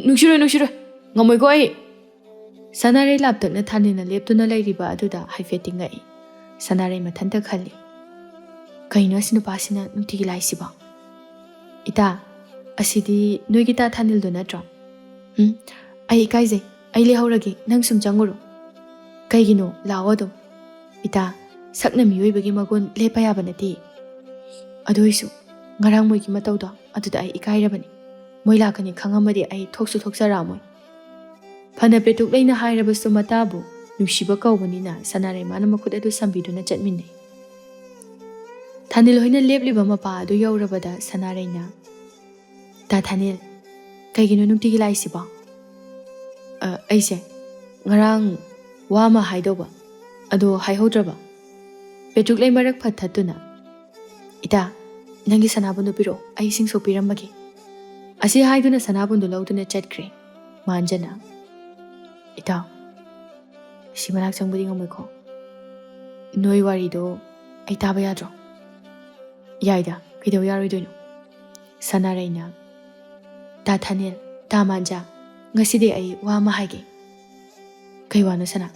ꯅꯨꯡꯁꯤꯔꯣꯏ ꯉꯝꯃꯣꯏꯀꯣ ꯑꯩ꯫ ꯁꯅꯥꯔꯩ ꯂꯥꯞꯇꯛꯅ ꯊꯥꯅꯤꯜꯅ ꯂꯦꯞꯇꯨꯅ ꯂꯩꯔꯤꯕ ꯑꯗꯨꯗ ꯍꯥꯏꯐꯦꯠ ꯇꯤꯡꯉꯛꯏ꯫ ꯁꯅꯥꯔꯩ ꯃꯊꯟꯇ ꯈꯜꯂꯤ, ꯀꯩꯅꯣ ꯑꯁꯤ ꯅꯨꯄꯥꯁꯤꯅ ꯅꯨꯡꯇꯤꯒꯤ ꯂꯥꯛꯏꯁꯤꯕꯣ? ꯏꯇꯥ ꯑꯁꯤꯗꯤ ꯅꯣꯏꯒꯤ ꯇꯥ ꯊꯥꯅꯤꯜꯗꯣ ꯅꯠꯇ꯭ꯔꯣ? ꯑꯩ ꯏꯀꯥꯏꯖꯩ, ꯑꯩ ꯂꯩꯍꯧꯔꯒꯦ, ꯅꯪ ꯁꯨꯝ ꯆꯪꯉꯨꯔꯣ꯫ ꯀꯩꯒꯤꯅꯣ ꯂꯥꯛꯑꯣ ꯑꯗꯨꯝ꯫ ꯏꯇꯥ ꯁꯛꯅ ꯃꯤꯑꯣꯏꯕꯒꯤ ꯃꯒꯨꯟ ꯂꯦꯞꯄ ꯌꯥꯕ ꯅꯠꯇꯦ꯫ ꯑꯗꯨꯏꯁꯨ ꯉꯔꯥꯡ ꯃꯣꯏꯒꯤ ꯃꯇꯧꯗꯣ ꯑꯗꯨꯗ ꯑꯩ ꯏꯀꯥꯏꯔꯕꯅꯤ꯫ ꯃꯣꯏ ꯂꯥꯛꯀꯅꯤ ꯈꯪꯉꯝꯃꯗꯤ ꯑꯩ ꯊꯣꯛꯁꯨ ꯊꯣꯛꯆꯔꯛꯑꯝꯃꯣꯏ꯫ ꯐꯅ ꯄꯦꯇ꯭ꯔꯨꯛꯂꯩꯅ ꯍꯥꯏꯔꯕꯁꯨ ꯃꯇꯥꯕꯨ ꯅꯨꯡꯁꯤꯕ ꯀꯧꯕꯅꯤꯅ ꯁꯅꯥꯔꯩ ꯃꯥꯅ ꯃꯈꯨꯠ ꯑꯗꯨ ꯁꯝꯕꯤꯗꯨꯅ ꯆꯠꯃꯤꯟꯅꯩ꯫ ꯊꯥꯅꯤꯜ ꯍꯣꯏꯅ ꯂꯦꯞꯂꯤꯕ ꯃꯄꯥ ꯑꯗꯨ ꯌꯧꯔꯕꯗ ꯁꯅꯥꯔꯩꯅ, ꯇꯥ ꯊꯥꯅꯤꯜ ꯀꯩꯒꯤꯅꯣ ꯅꯨꯡꯇꯤꯒꯤ ꯂꯥꯛꯏꯁꯤꯕꯣ? ꯑꯩꯁꯦ ꯉꯔꯥꯡ ꯋꯥ ꯑꯃ ꯍꯥꯏꯗꯧꯕ, ꯑꯗꯣ ꯍꯥꯏꯍꯧꯗ꯭ꯔꯕ꯫ ꯄꯦꯇ꯭ꯔꯨꯛꯂꯩ ꯃꯔꯛ ꯐꯠ ꯊꯠꯇꯨꯅ, ꯏꯇꯥ ꯅꯪꯒꯤ ꯁꯅꯥꯕꯨꯟꯗꯨ ꯄꯤꯔꯛꯑꯣ, ꯑꯩ ꯏꯁꯤꯡ ꯁꯣꯛꯄꯤꯔꯝꯃꯒꯦ꯫ ꯑꯁꯤ ꯍꯥꯏꯗꯨꯅ ꯁꯅꯥꯕꯨꯟꯗꯨ ꯂꯧꯗꯨꯅ ꯆꯠꯈ꯭ꯔꯦ꯫ ꯃꯥꯟꯖꯅ, ꯏꯇꯥꯎ ꯁꯤ ꯃꯅꯥꯛ ꯆꯪꯕꯗꯤ ꯉꯝꯃꯣꯏꯀꯣ? ꯅꯣꯏ ꯋꯥꯔꯤꯗꯣ ꯑꯩ ꯇꯥꯕ ꯌꯥꯗ꯭ꯔꯣ? ꯌꯥꯏꯗ, ꯀꯩꯗꯧ ꯌꯥꯔꯣꯏꯗꯣꯏꯅꯣ? ꯁꯅꯥꯔꯩꯅ, ꯇꯥ ꯊꯥꯅꯤꯜ, ꯇꯥ ꯃꯥꯟꯖ, ꯉꯁꯤꯗꯤ ꯑꯩ ꯋꯥ ꯑꯃ ꯍꯥꯏꯒꯦ꯫ ꯀꯩ ꯋꯥꯅꯣ ꯁꯅꯥ?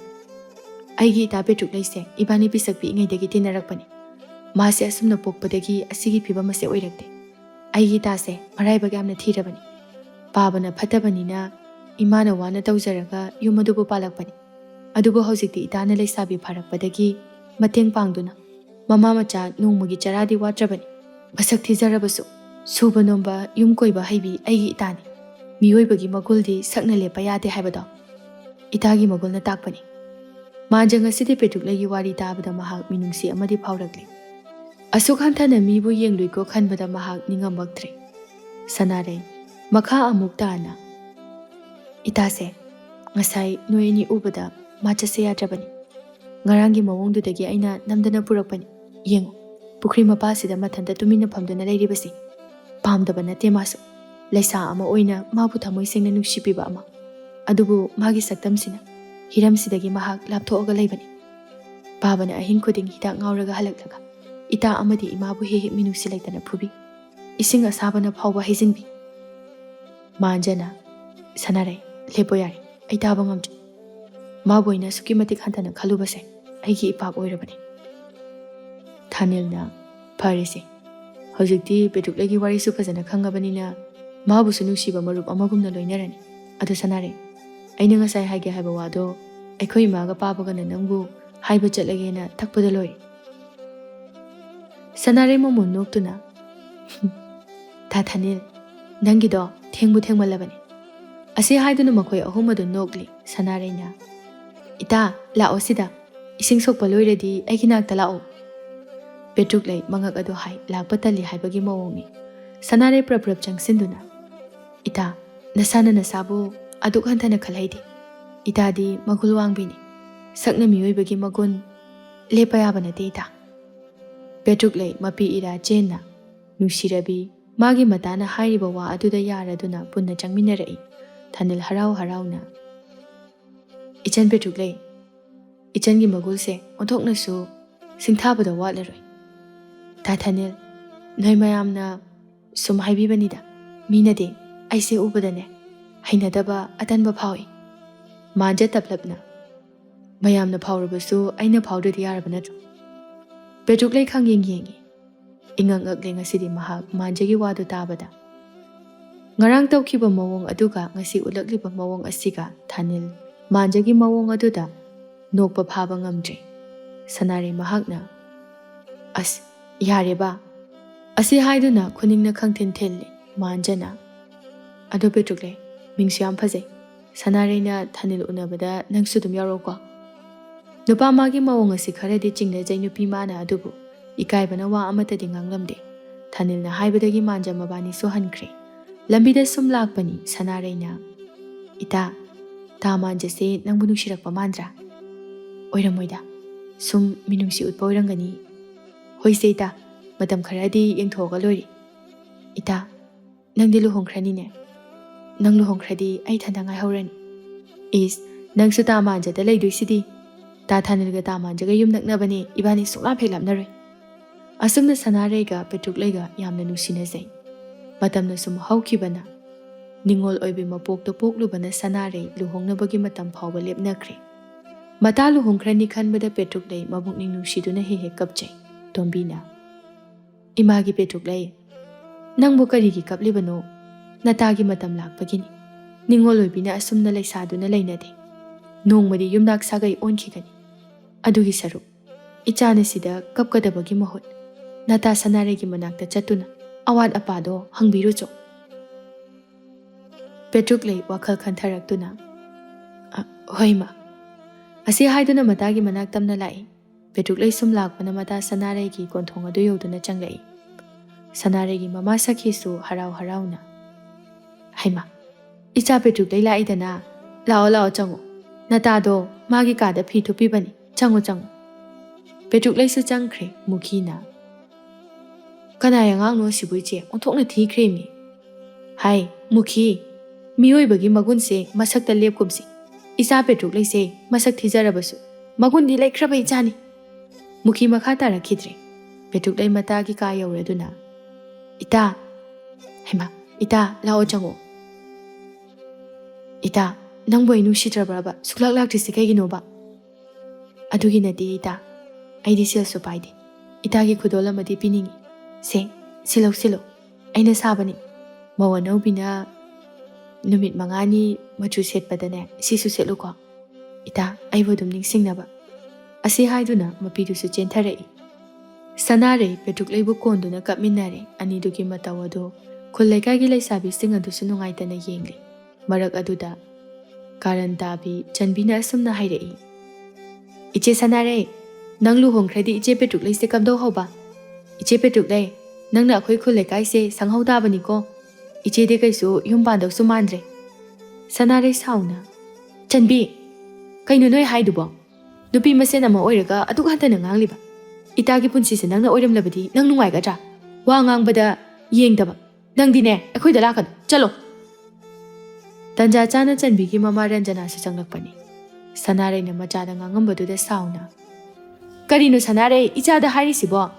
ꯑꯩꯒꯤ ꯏꯇꯥ ꯄꯦꯇ꯭ꯔꯨꯛꯂꯩꯁꯦ ꯏꯕꯥꯅꯤ ꯄꯤꯁꯛ ꯄꯤꯛꯏꯉꯩꯗꯒꯤ ꯇꯤꯟꯅꯔꯛꯄꯅꯤ꯫ ꯃꯥꯁꯦ ꯑꯁꯨꯝꯅ ꯄꯣꯛꯄꯗꯒꯤ ꯑꯁꯤꯒꯤ ꯐꯤꯕꯝ ꯑꯁꯦ ꯑꯣꯏꯔꯛꯇꯦ꯫ ꯑꯩꯒꯤ ꯏꯇꯥꯁꯦ ꯃꯔꯥꯏꯕꯛ ꯌꯥꯝꯅ ꯊꯤꯔꯕꯅꯤ꯫ ꯄꯥꯕꯅ ꯐꯠꯇꯕꯅꯤꯅ ꯏꯃꯥꯅ ꯋꯥꯅ ꯇꯧꯖꯔꯒ ꯌꯨꯝ ꯑꯗꯨꯕꯨ ꯄꯥꯜꯂꯛꯄꯅꯤ꯫ ꯑꯗꯨꯕꯨ ꯍꯧꯖꯤꯛꯇꯤ ꯏꯇꯥꯅ ꯂꯩꯁꯥꯕꯤ ꯐꯥꯔꯛꯄꯗꯒꯤ ꯃꯇꯦꯡ ꯄꯥꯡꯗꯨꯅ ꯃꯃꯥ ꯃꯆꯥ ꯅꯣꯡꯃꯒꯤ ꯆꯔꯥꯗꯤ ꯋꯥꯠꯇ꯭ꯔꯕꯅꯤ꯫ ꯃꯁꯛ ꯊꯤꯖꯔꯕꯁꯨ ꯁꯨꯕ ꯅꯣꯝꯕ ꯌꯨꯝ ꯀꯣꯏꯕ ꯍꯩꯕꯤ ꯑꯩꯒꯤ ꯏꯇꯥꯅꯤ꯫ ꯃꯤꯑꯣꯏꯕꯒꯤ ꯃꯒꯨꯜꯗꯤ ꯁꯛꯅ ꯂꯦꯞꯄ ꯌꯥꯗꯦ ꯍꯥꯏꯕꯗꯣ ꯏꯇꯥꯒꯤ ꯃꯒꯨꯜꯅ ꯇꯥꯛꯄꯅꯤ꯫ ꯃꯥꯟꯖ ꯉꯁꯤꯗꯤ ꯄꯦꯇ꯭ꯔꯨꯛꯂꯩꯒꯤ ꯋꯥꯔꯤ ꯇꯥꯕꯗ ꯃꯍꯥꯛ ꯃꯤꯅꯨꯡꯁꯤ ꯑꯃꯗꯤ ꯐꯥꯎꯔꯛꯂꯤ꯫ ꯑꯁꯨꯛ ꯍꯟꯊꯅ ꯃꯤꯕꯨ ꯌꯦꯡꯂꯨꯏꯀꯣ ꯈꯟꯕꯗ ꯃꯍꯥꯛ ꯅꯤꯡꯉꯝꯃꯛꯇ꯭ꯔꯦ꯫ ꯁꯅꯥꯔꯩ ꯃꯈꯥ ꯑꯃꯨꯛ ꯇꯥꯅ, ꯏꯇꯥꯁꯦ ꯉꯁꯥꯏ ꯅꯣꯏ ꯑꯅꯤ ꯎꯕꯗ ꯃꯥ ꯆꯠꯁꯦ ꯌꯥꯗ꯭ꯔꯕꯅꯤ꯫ ꯉꯔꯥꯡꯒꯤ ꯃꯑꯣꯡꯗꯨꯗꯒꯤ ꯑꯩꯅ ꯅꯝꯗꯅ ꯄꯨꯔꯛꯄꯅꯤ꯫ ꯌꯦꯡꯉꯨ ꯄꯨꯈ꯭ꯔꯤ ꯃꯄꯥꯁꯤꯗ ꯃꯊꯟꯇ ꯇꯨꯃꯤꯟꯅ ꯐꯝꯗꯨꯅ ꯂꯩꯔꯤꯕꯁꯤ꯫ ꯄꯥꯝꯗꯕ ꯅꯠꯇꯦ ꯃꯥꯁꯨ, ꯂꯩꯁꯥ ꯑꯃ ꯑꯣꯏꯅ ꯃꯥꯕꯨ ꯊꯃꯣꯏ ꯁꯦꯡꯅ ꯅꯨꯡꯁꯤꯕꯤꯕ ꯑꯃ꯫ ꯑꯗꯨꯕꯨ ꯃꯥꯒꯤ ꯁꯛꯇꯝꯁꯤꯅ ꯍꯤꯔꯝꯁꯤꯗꯒꯤ ꯃꯍꯥꯛ ꯂꯥꯞꯊꯣꯛꯑꯒ ꯂꯩꯕꯅꯤ꯫ ꯄꯥꯕꯅ ꯑꯍꯤꯡ ꯈꯨꯗꯤꯡ ꯍꯤꯗꯥꯛ ꯉꯥꯎꯔꯒ ꯍꯜꯂꯛꯂꯒ ꯏꯇꯥ ꯑꯃꯗꯤ ꯏꯃꯥꯕꯨ ꯍꯦꯛ ꯍꯦꯛ ꯃꯤꯅꯨꯡꯁꯤ ꯂꯩꯇꯅ ꯐꯨꯕꯤ, ꯏꯁꯤꯡ ꯑꯁꯥꯕꯅ ꯐꯥꯎꯕ ꯍꯩꯖꯤꯟꯕꯤ꯫ ꯃꯥꯟꯖꯅ, ꯁꯅꯥꯔꯩ ꯂꯦꯞꯄꯣ ꯌꯥꯔꯦ, ꯑꯩ ꯇꯥꯕ ꯉꯝꯗ꯭ꯔꯦ꯫ ꯃꯥꯕꯨ ꯑꯩꯅ ꯑꯁꯨꯛꯀꯤ ꯃꯇꯤꯛ ꯍꯟꯊꯅ ꯈꯜꯂꯨꯕꯁꯦ ꯑꯩꯒꯤ ꯏꯄꯥꯞ ꯑꯣꯏꯔꯕꯅꯤ꯫ ꯊꯥꯅꯤꯜꯅ, ꯐꯔꯦꯁꯦ ꯍꯧꯖꯤꯛꯇꯤ ꯄꯦꯇ꯭ꯔꯨꯛꯂꯩꯒꯤ ꯋꯥꯔꯤꯁꯨ ꯐꯖꯅ ꯈꯪꯉꯕꯅꯤꯅ ꯃꯥꯕꯨꯁꯨ ꯅꯨꯡꯁꯤꯕ ꯃꯔꯨꯞ ꯑꯃꯒꯨꯝꯅ ꯂꯣꯏꯅꯔꯅꯤ꯫ ꯑꯗꯨ ꯁꯅꯥꯔꯩ, ꯑꯩꯅ ꯉꯁꯥꯏ ꯍꯥꯏꯒꯦ ꯍꯥꯏꯕ ꯋꯥꯗꯣ ꯑꯩꯈꯣꯏ ꯏꯃꯥꯒ ꯄꯥꯕꯒꯅ ꯅꯪꯕꯨ ꯍꯥꯏꯕ ꯆꯠꯂꯒꯦꯅ ꯊꯛꯄꯗ ꯂꯣꯏꯔꯦ꯫ Sanare Momo noktuna. Tathanil, Nangido, Tengbu Tengmalabani. Asi haiduna makoi ahumadu nokli, Sanare na. Ita, la osida, ising sok paloi ready, Aikinak talao. Petruk lay mangag ado hai, lakpatali hai bagi mawongi. Sanare praprap chang sinduna. Ita, nasana nasabu, aduk hanta na kalaidi. Ita di magulwang bini. Sakna miyoy bagi magun, lepayaba na ita. Petruk lay mapi ira jena. Nushirabi, magi matana hairiba wa aduda yaraduna punna changminarai. Thanil harau na. Ichan Petruk lay. Ichan gi magulse, ontok na su, singthabada watlaroi. Tathanil, noy mayamna, sumhaibi banida. Mina de, aise ubadane. Hainadaba atanba phawi. Manja taplapna. Mayamna phawrabasu, aina phawdadi yarabana. Petruk lay khang yengi. Ingang agling asidi mahak manjagi wadu tabada. Ngarang tawkiba mawong aduga ngasi ulagliba mawong asiga Thanil manjagi mawong aduda nokpa phaba ngamdre. Sanare mahakna as yareba asi haiduna khuningna khangthen thelli manjana adu Petruk lay mingsu yam phajai. Sanare na Thanil unabada nangsu dum yaro ko. Nupa magi mawong asi kharadi chingna jai nupi mana adubu ikaibana wa amata di nganglamde. Thanil na haibadagi manja mabani so hankre. Lambida sum lakpani Sanare na ita ta manja se nangbu nungsirakpa mandra. Oiramoida sum minungsi utpa oirangani. Hoise ita matam kharadi yengthoga lori. Ita nangdi luhongkrani ne. Nang luhongkradi ai thanda ngai haurani. Is nangsu ta manja da laiduisidi. Ta Thanil ga ta manja ga yum naknabani ibani sukla phelapnaroi. Asumna Sanare ga Petruk lay ga yamna nungsinazai. Matamna sum haukibana. Ningol oibi mapokto poklubana Sanare luhongnabagi matam phawba lepnakre. Mata luhongkrani khanbada Petruk lay mabukning nungsiduna hehe kapjai. Tombina. Imagi Petruk lay. Nangbu karigi kaplibano. Natagi matam lakpagini. Ningol oibina asumna laisaduna lainade. Nongmadi yumnak sagai onkigani. Adugi saru. Ichana sida kapkadabagi mahut. Nata Sanare gi manakta chatuna. Awad apado hangbiru cho. Petruk lay wakal khantaraktuna. Hoima. Asi haiduna matagi manaktamna lai. Petruk lay sum lakpana mata Sanare gi konthong adu yoduna changlai. Sanare gi mama sakhi su harau na. Haima. Icha Petruk lay laidana. Lao chango. Nata do magi kada phi thupi bani. Chango. Petruk lay su changkre mukhina. Kana yangang no sibuiche onthokna thi kremi. Hai, mukhi. Miyoi bagi magun se masak ta lep kumsi. Isa Petruk lay se masak thijarabasu. Magun di lay kraba ichani. Mukhi makha tarakidre. Petruk lay mata gi ka yauraduna. Ita. Haima, ita lao chango. Ita, nang boy nusitrabraba suklak lakti se kai ginoba. Adugi nadi ita. Aidi sil supaidi. Ita gi khudola madi piningi. Se, silo. Aina sabani. Mawanau bina numit mangani machu set padane sisu setlu ko. Ita aibo dum ningsingnaba. Asi haiduna mapidu su chenthare. Sanare Petruk lay bu konduna kapminare anidugi matawado khullaikai gi laisabi singadu su nungaitana yengli. Marak aduda karan tabi chanbina asumna hairei. Iche Sanare, nang luhongkradi iche Petruk lay se kamdo hoba. Iche Petruk lay, nang na akhoi khulaikai se sanghau dabani ko. Iche de kaisu yum pandau su mandre. Sanare sauna. Chanbi, kaino noi haidubo. Nupi masen ama oiraga aduk hantana ngangliba. Itagi punsi se nang na oiram labadi nang nungai gadra. Wa ngangbada yengdaba. Nang dine akhoi da lakad. Chalo. Tanja chana Chanbi gi mama Ranjana su changlakpani. Sanare na machada ngangambadu da sauna. Karino Sanare ichada hairisibo.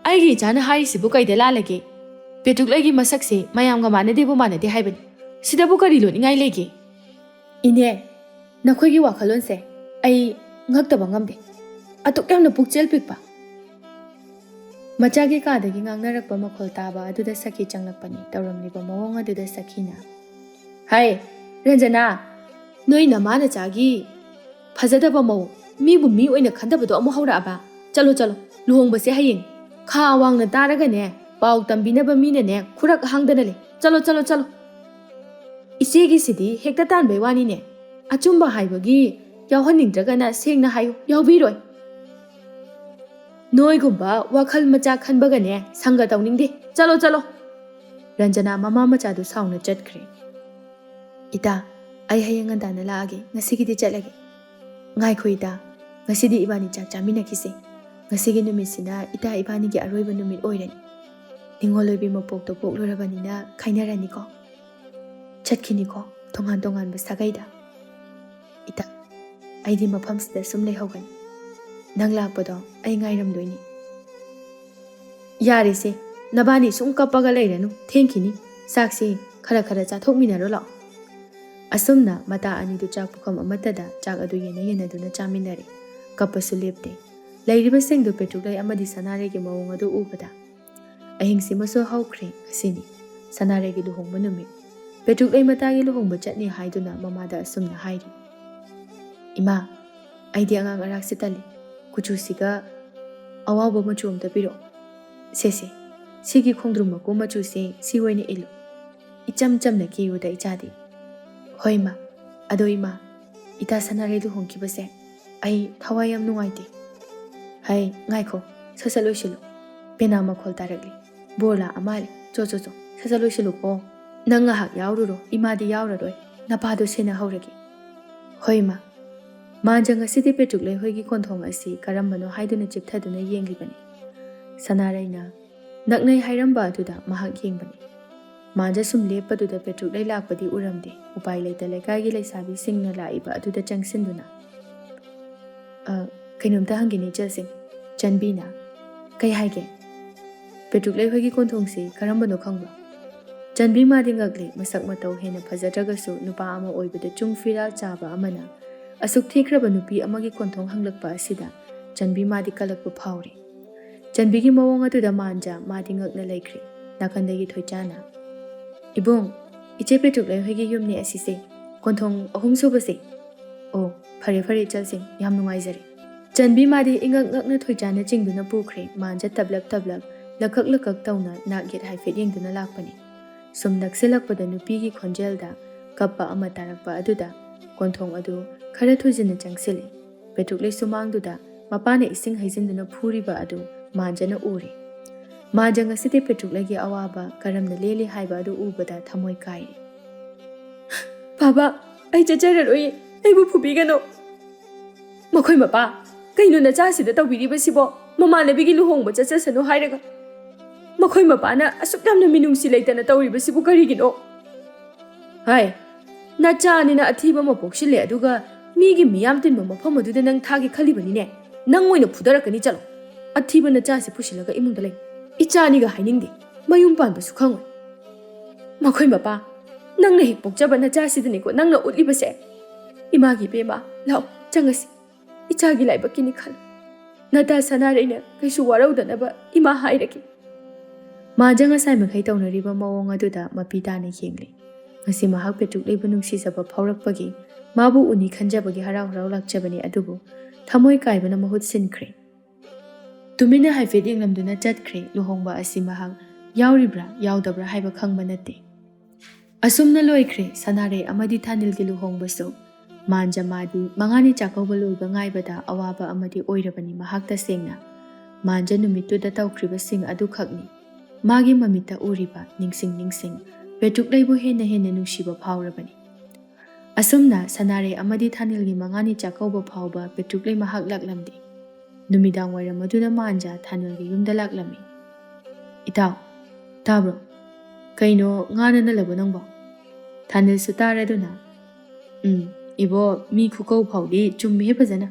Aigi ichana hairisibo kaida lalage. Petruk lay gi masakse mayamga manade haibani. Sidabu kari lo ningai lege. Ine, nakhoi gi wakhalon se ai ngaktaba ngamde. Atuk yamna pukchel pikpa. Machagi kadagi ngangnarakpa makhol taba aduda sakhi changlakpani tawramliba mawong aduda sakhina. Hai, Ranjana, noi namana chagi phajadaba maw mi bu mi oina khandabado amu haura aba. Chalo, luhong base hayeng. ꯈꯥ ꯋꯥꯡꯅ ꯇꯥꯔꯒꯅꯦ ꯄꯥꯎ ꯇꯝꯕꯤꯅꯕ ꯃꯤꯅꯅꯦ ꯈꯨꯔꯛ ꯍꯥꯡꯗꯅ ꯂꯩ ꯆꯠꯂꯣ ꯆꯠꯂꯣ ꯆꯠꯂꯣ ꯏꯆꯦꯒꯤꯁꯤꯗꯤ ꯍꯦꯛꯇ ꯇꯥꯟꯕꯩ ꯋꯥꯅꯤꯅꯦ ꯑꯆꯨꯝꯕ ꯍꯥꯏꯕꯒꯤ ꯌꯥꯎꯍꯟꯅꯤꯡꯗ꯭ꯔꯒꯅ ꯁꯦꯡꯅ ꯍꯥꯏꯌꯨ ꯌꯥꯎꯕꯤꯔꯣꯏ ꯅꯣꯏꯒꯨꯝꯕ ꯋꯥꯈꯜ ꯃꯆꯥ ꯈꯟꯕꯒꯅꯦ ꯁꯪꯒ ꯇꯧꯅꯤꯡꯗꯦ ꯆꯠꯂꯣ ꯆꯠꯂꯣ ꯔꯟꯖꯅꯥ ꯃꯃꯥ ꯃꯆꯥꯗꯨ ꯁꯥꯎꯅ ꯆꯠꯈ꯭ꯔꯦ ꯏꯇꯥ ꯑꯩ ꯍꯌꯦꯡ ꯉꯟꯇꯥꯅ ꯂꯥꯛꯑꯒꯦ ꯉꯁꯤꯒꯤꯗꯤ ꯆꯠꯂꯒꯦ ꯉꯥꯏꯈꯣ ꯏꯇꯥ ꯉꯁꯤꯗꯤ ꯏꯕꯥꯅꯤ ꯆꯥꯛ ꯆꯥꯃꯤꯟꯅꯈꯤꯁꯦ ꯉꯁꯤꯒꯤ ꯅꯨꯃꯤꯠꯁꯤꯅ ꯏꯇꯥ ꯏꯕꯥꯅꯤꯒꯤ ꯑꯔꯣꯏꯕ ꯅꯨꯃꯤꯠ ꯑꯣꯏꯔꯅꯤ ꯅꯤꯡꯉꯣꯜꯂꯣꯏꯕꯤ ꯃꯄꯣꯛꯇꯣ ꯄꯣꯛꯂꯨꯔꯕꯅꯤꯅ ꯈꯥꯏꯅꯔꯅꯤꯀꯣ ꯆꯠꯈꯤꯅꯤꯀꯣ ꯇꯣꯉꯥꯟ ꯇꯣꯉꯥꯟꯕ ꯁꯥꯒꯩꯗ ꯏꯇꯥ ꯑꯩꯗꯤ ꯃꯐꯝꯁꯤꯗ ꯁꯨꯝ ꯂꯩꯍꯧꯒꯅꯤ ꯅꯪ ꯂꯥꯛꯄꯗꯣ ꯑꯩ ꯉꯥꯏꯔꯝꯗꯣꯏꯅꯤ ꯌꯥꯔꯦꯁꯦ ꯅꯕꯥꯅꯤ ꯁꯨꯝ ꯀꯞꯄꯒ ꯂꯩꯔꯅꯨ ꯊꯦꯡꯈꯤꯅꯤ ꯆꯥꯛꯁꯦ ꯈꯔ ꯈꯔ ꯆꯥꯊꯣꯛꯃꯤꯟꯅꯔꯣ ꯂꯥꯛꯑꯣ ꯑꯁꯨꯝꯅ ꯃꯇꯥ ꯑꯅꯤꯗꯨ ꯆꯥꯛ ꯄꯨꯈꯝ ꯑꯃꯠꯇꯗ ꯆꯥꯛ ꯑꯗꯨ ꯌꯦꯟꯅꯗꯨꯅ ꯆꯥꯃꯤꯟꯅꯔꯦ ꯀꯞꯄꯁꯨ ꯂꯦꯞꯇꯦ ꯂꯩꯔꯤꯕꯁꯤꯡꯗꯨ ꯄꯦꯇ꯭ꯔꯨꯛꯂꯩ ꯑꯃꯗꯤ ꯁꯅꯥꯔꯩꯒꯤ ꯃꯑꯣꯡ ꯑꯗꯨ ꯎꯕꯗ ꯑꯍꯤꯡꯁꯤꯃꯁꯨ ꯍꯧꯈ꯭ꯔꯦ ꯉꯁꯤꯅꯤ ꯁꯅꯥꯔꯩꯒꯤ ꯂꯨꯍꯣꯡꯕ ꯅꯨꯃꯤꯠ ꯄꯦꯇ꯭ꯔꯨꯛꯂꯩ ꯃꯇꯥꯒꯤ ꯂꯨꯍꯣꯡꯕ ꯆꯠꯅꯤ ꯍꯥꯏꯗꯨꯅ ꯃꯃꯥꯗ ꯑꯁꯨꯝꯅ ꯍꯥꯏꯔꯤ ꯏꯃꯥ ꯑꯩꯗꯤ ꯑꯉꯥꯡ ꯑꯔꯥꯛꯁꯦ ꯇꯜꯂꯤ ꯀꯨꯆꯨꯁꯤꯒ ꯑꯋꯥꯎꯕ ꯃꯆꯨ ꯑꯝꯇ ꯄꯤꯔꯛꯑꯣ ꯁꯦꯁꯦ ꯁꯤꯒꯤ ꯈꯣꯡꯗ꯭ꯔꯨꯝ ꯃꯀꯨ ꯃꯆꯨꯁꯦ ꯁꯤ ꯑꯣꯏꯅ ꯏꯜꯂꯨ ꯏꯆꯝ ꯆꯝꯅ ꯀꯦꯌꯨꯗ ꯏꯆꯥꯗꯤ ꯍꯣꯏ ꯏꯃꯥ ꯑꯗꯣ ꯏꯃꯥ ꯏꯇꯥ ꯁꯅꯥꯔꯩ ꯂꯨꯍꯣꯡꯈꯤꯕꯁꯦ ꯑꯩ ꯊꯋꯥꯏ ꯌꯥꯝ ꯅꯨꯡꯉꯥꯏꯇꯦ ꯍꯩ ꯉꯥꯏꯈꯣ ꯁꯠ ꯂꯣꯏꯁꯤꯜꯂꯨ ꯄꯦꯅꯥ ꯃꯈꯣꯜ ꯇꯥꯔꯛꯂꯤ ꯕꯣꯔ ꯂꯥꯛꯑ ꯃꯥꯜꯂꯦ ꯆꯣ ꯁꯠ ꯂꯣꯏꯁꯤꯜꯂꯨꯀꯣ ꯅꯪ ꯉꯥꯏꯍꯥꯛ ꯌꯥꯎꯔꯨꯔꯣ ꯏꯃꯥꯗꯤ ꯌꯥꯎꯔꯔꯣꯏ ꯅꯄꯥꯗꯣ ꯁꯦꯟꯅꯍꯧꯔꯒꯦ ꯍꯣꯏ ꯏꯃꯥ ꯃꯥꯟꯖ ꯉꯁꯤꯗꯤ ꯄꯦꯇ꯭ꯔꯨꯛꯂꯩ ꯍꯣꯏꯒꯤ ꯀꯣꯟꯊꯣꯡ ꯑꯁꯤ ꯀꯔꯝꯕꯅꯣ ꯍꯥꯏꯗꯨꯅ ꯆꯤꯞꯊꯗꯨꯅ ꯌꯦꯡꯂꯤꯕꯅꯤ ꯁꯅꯥꯔꯩꯅ ꯅꯛꯅꯩ ꯍꯥꯏꯔꯝꯕ ꯑꯗꯨꯗ ꯃꯍꯥꯛ ꯌꯦꯡꯕꯅꯤ ꯃꯥꯟꯖ ꯁꯨꯝ ꯂꯦꯞꯄꯗꯨꯗ ꯄꯦꯇ꯭ꯔꯨꯛꯂꯩ ꯂꯥꯛꯄꯗꯤ ꯎꯔꯝꯗꯦ ꯎꯄꯥꯏ ꯂꯩꯇ ꯂꯩꯀꯥꯏꯒꯤ ꯂꯩꯁꯥꯕꯤꯁꯤꯡꯅ ꯂꯥꯛꯏꯕ ꯑꯗꯨꯗ ꯆꯪꯁꯤꯟꯗꯨꯅ ꯀꯩꯅꯣꯝꯇ ꯍꯪꯒꯦꯅꯦ ꯏꯆꯜꯁꯤꯡ ꯆꯟꯕꯤꯅ ꯀꯩ ꯍꯥꯏꯒꯦ ꯄꯦꯇ꯭ꯔꯨꯛꯂꯩ ꯍꯣꯏꯒꯤ ꯀꯣꯟꯊꯣꯡꯁꯤ ꯀꯔꯝꯕꯅꯣ ꯈꯪꯕ꯭ꯔꯣ ꯆꯟꯕꯤ ꯃꯥꯗꯤ ꯉꯛꯂꯤ ꯃꯁꯛ ꯃꯇꯧ ꯍꯦꯟꯅ ꯐꯖꯗ꯭ꯔꯒꯁꯨ ꯅꯨꯄꯥ ꯑꯃ ꯑꯣꯏꯕꯗ ꯆꯨꯡ ꯐꯤꯔꯥꯜ ꯆꯥꯕ ꯑꯃꯅ ꯑꯁꯨꯛ ꯊꯤꯈ꯭ꯔꯕ ꯅꯨꯄꯤ ꯑꯃꯒꯤ ꯀꯣꯟꯊꯣꯡ ꯍꯪꯂꯛꯄ ꯑꯁꯤꯗ ꯆꯟꯕꯤ ꯃꯥꯗꯤ ꯀꯂꯛꯄ ꯐꯥꯎꯔꯤ ꯆꯟꯕꯤꯒꯤ ꯃꯑꯣꯡ ꯑꯗꯨꯗ ꯃꯥꯟꯖ ꯃꯥꯗꯤ ꯉꯛꯅ ꯂꯩꯈ꯭ꯔꯦ ꯅꯥꯀꯟꯗꯒꯤ ꯊꯣꯏꯆꯥꯅ ꯏꯕꯨꯡ ꯏꯆꯦ ꯄꯦꯇ꯭ꯔꯨꯛꯂꯩ ꯍꯣꯏꯒꯤ ꯌꯨꯝꯅꯤ ꯑꯁꯤꯁꯦ ꯀꯣꯟꯊꯣꯡ ꯑꯍꯨꯝ ꯁꯨꯕꯁꯦ ꯑꯣ ꯐꯔꯦ ꯏꯆꯜꯁꯤꯡ ꯌꯥꯝ ꯅꯨꯡꯉꯥꯏꯖꯔꯦ ꯆꯟꯕꯤ ꯃꯥꯗꯤ ꯏꯉꯛ ꯉꯛꯅ ꯊꯣꯏꯆꯥꯅ ꯆꯤꯡꯗꯨꯅ ꯄꯨꯈ꯭ꯔꯦ ꯃꯥꯟꯖ ꯇꯞꯂꯞ ꯂꯀꯛ ꯇꯧꯅ ꯅꯥꯛ ꯌꯦꯠ ꯍꯥꯏꯐꯦꯠ ꯌꯦꯡꯗꯨꯅ ꯂꯥꯛꯄꯅꯤ ꯁꯨꯝ ꯅꯛꯁꯤꯜꯂꯛꯄꯗ ꯅꯨꯄꯤꯒꯤ ꯈꯣꯟꯖꯦꯜꯗ ꯀꯞꯄ ꯑꯃ ꯇꯥꯔꯛꯄ ꯑꯗꯨꯗ ꯀꯣꯟꯊꯣꯡ ꯑꯗꯨ ꯈꯔ ꯊꯨꯖꯤꯟꯅ ꯆꯪꯁꯤꯜꯂꯤ ꯄꯦꯇ꯭ꯔꯨꯛꯂꯩ ꯁꯨꯃꯥꯡꯗꯨꯗ ꯃꯄꯥꯅ ꯏꯁꯤꯡ ꯍꯩꯖꯤꯟꯗꯨꯅ ꯐꯨꯔꯤꯕ ꯑꯗꯨ ꯃꯥꯟꯖꯅ ꯎꯔꯤ ꯃꯥꯟꯖ ꯉꯁꯤꯗꯤ ꯄꯦꯇ꯭ꯔꯨꯛꯂꯩꯒꯤ ꯑꯋꯥꯕ ꯀꯔꯝꯅ ꯂꯦꯜꯂꯤ ꯍꯥꯏꯕ ꯑꯗꯨ ꯎꯕꯗ ꯊꯃꯣꯏ ꯀꯥꯏꯔꯤ ꯕꯥꯕꯥ ꯑꯩ ꯆꯠꯆꯔꯔꯣꯏꯌꯦ ꯑꯩꯕꯨ ꯐꯨꯕꯤꯒꯅꯨ ꯃꯈꯣꯏ ꯃꯄꯥ ꯀꯩꯅꯣ ꯅꯆꯥꯁꯤꯗ ꯇꯧꯕꯤꯔꯤꯕꯁꯤꯕꯣ ꯃꯃꯥꯟꯅꯕꯤꯒꯤ ꯂꯨꯍꯣꯡꯕ ꯆꯠꯆꯁꯅꯨ ꯍꯥꯏꯔꯒ ꯃꯈꯣꯏ ꯃꯄꯥꯅ ꯑꯁꯨꯛ ꯌꯥꯝꯅ ꯃꯤꯅꯨꯡꯁꯤ ꯂꯩꯇꯅ ꯇꯧꯔꯤꯕꯁꯤꯕꯨ ꯀꯔꯤꯒꯤꯅꯣ ꯍꯥꯏ ꯅꯆꯥꯅꯤꯅ ꯑꯊꯤꯕ ꯑꯃ ꯄꯣꯛꯁꯤꯜꯂꯦ ꯑꯗꯨꯒ ꯃꯤꯒꯤ ꯃꯤꯌꯥꯝ ꯇꯤꯟꯕ ꯃꯐꯝ ꯑꯗꯨꯗ ꯅꯪ ꯊꯥꯒꯦ ꯈꯜꯂꯤꯕꯅꯤꯅꯦ ꯅꯪ ꯑꯣꯏꯅ ꯐꯨꯗꯔꯛꯀꯅꯤ ꯆꯠꯂꯣ ꯑꯊꯤꯕ ꯅꯆꯥꯁꯤ ꯄꯨꯁꯤꯜꯂꯒ ꯏꯃꯨꯡꯗ ꯂꯩ ꯏꯆꯥꯅꯤꯒ ꯍꯥꯏꯅꯤꯡꯗꯦ ꯃꯌꯨꯝ ꯄꯥꯟꯕꯁꯨ ꯈꯪꯉꯣꯏ ꯃꯈꯣꯏ ꯃꯄꯥ ꯅꯪꯅ ꯍꯦꯛ ꯄꯣꯛꯆꯕ ꯅꯆꯥꯁꯤꯗꯅꯤꯀꯣ ꯅꯪꯅ ꯎꯠꯂꯤꯕꯁꯦ ꯏꯃꯥꯒꯤ ꯏꯕꯦꯝꯃ ꯂꯥꯛꯑꯣ ꯆꯪꯉꯁꯤ ꯏꯆꯥꯒꯤ ꯂꯥꯏꯕꯛꯀꯤꯅꯤ ꯈꯜꯂꯨ ꯅꯇꯥ ꯁꯅꯥꯔꯩꯅ ꯀꯩꯁꯨ ꯋꯥꯔꯧꯗꯅꯕ ꯏꯃꯥ ꯍꯥꯏꯔꯒꯦ ꯃꯥꯟꯖ ꯉꯁꯥꯏ ꯃꯈꯩ ꯇꯧꯅꯔꯤꯕ ꯃꯑꯣꯡ ꯑꯗꯨꯗ ꯃꯄꯤ ꯇꯥꯅ ꯌꯦꯡꯂꯤ ꯉꯁꯤ ꯃꯍꯥꯛ ꯄꯦꯇ꯭ꯔꯨꯛꯂꯩꯕꯨ ꯅꯨꯡꯁꯤꯖꯕ ꯐꯥꯎꯔꯛꯄꯒꯤ ꯃꯥꯕꯨ ꯎꯅꯤ ꯈꯟꯖꯕꯒꯤ ꯍꯔꯥꯎ ꯂꯥꯛꯆꯕꯅꯤ ꯑꯗꯨꯕꯨ ꯊꯃꯣꯏ ꯀꯥꯏꯕꯅ ꯃꯍꯨꯠ ꯁꯤꯟꯈ꯭ꯔꯦ ꯇꯨꯃꯤꯟꯅ ꯍꯥꯏꯐꯦꯠ ꯌꯦꯡꯂꯝꯗꯨꯅ ꯆꯠꯈ꯭ꯔꯦ ꯂꯨꯍꯣꯡꯕ ꯑꯁꯤ ꯃꯍꯥꯛ ꯌꯥꯎꯔꯤꯕ꯭ꯔꯥ ꯌꯥꯎꯗꯕ꯭ꯔꯥ ꯍꯥꯏꯕ ꯈꯪꯕ ꯅꯠꯇꯦ ꯑꯁꯨꯝꯅ ꯂꯣꯏꯈ꯭ꯔꯦ ꯁꯅꯥꯔꯩ ꯑꯃꯗꯤ ꯊꯥꯅꯤꯜꯒꯤ ꯂꯨꯍꯣꯡꯕꯁꯨ ꯃꯥꯟꯖ ꯃꯥꯗꯤ ꯃꯉꯥꯅꯤ ꯆꯥꯛꯀꯧꯕ ꯂꯣꯏꯕ ꯉꯥꯏꯕꯗ ꯑꯋꯥꯕ ꯑꯃꯗꯤ ꯑꯣꯏꯔꯕꯅꯤ ꯃꯍꯥꯛ ꯇꯁꯦꯡꯅ ꯃꯥꯟꯖ ꯅꯨꯃꯤꯠꯇꯨꯗ ꯇꯧꯈ꯭ꯔꯤꯕꯁꯤꯡ ꯑꯗꯨꯈꯛꯅꯤ ꯃꯥꯒꯤ ꯃꯃꯤꯠꯇ ꯎꯔꯤꯕ ꯅꯤꯡꯁꯤꯡ ꯄꯦꯇ꯭ꯔꯨꯛꯂꯩꯕꯨ ꯍꯦꯟꯅ ꯅꯨꯡꯁꯤꯕ ꯐꯥꯎꯔꯕꯅꯤ ꯑꯁꯨꯝꯅ ꯁꯅꯥꯔꯩ ꯑꯃꯗꯤ ꯊꯥꯅꯤꯜꯒꯤ ꯃꯉꯥꯅꯤ ꯆꯥꯛꯀꯧꯕ ꯐꯥꯎꯕ ꯄꯦꯇ꯭ꯔꯨꯛꯂꯩ ꯃꯍꯥꯛ ꯂꯥꯛꯂꯝꯗꯦ ꯅꯨꯃꯤꯗꯥꯡ ꯋꯥꯏꯔꯝ ꯑꯗꯨꯅ ꯃꯥꯟꯖ ꯊꯥꯅꯤꯜꯒꯤ ꯌꯨꯝꯗ ꯂꯥꯛꯂꯝꯃꯤ ꯏꯇꯥꯎ ꯇꯥꯕ꯭ꯔꯣ ꯀꯩꯅꯣ ꯉꯥꯅ ꯅꯜꯂꯕꯣ ꯅꯪꯕꯣ ꯊꯥꯅꯤꯜꯁꯨ ꯇꯥꯔꯗꯨꯅ ꯏꯕꯣ ꯃꯤ ꯈꯨꯀꯧ ꯐꯥꯎꯗꯤ ꯆꯨꯝꯃꯤꯍꯦ ꯐꯖꯅ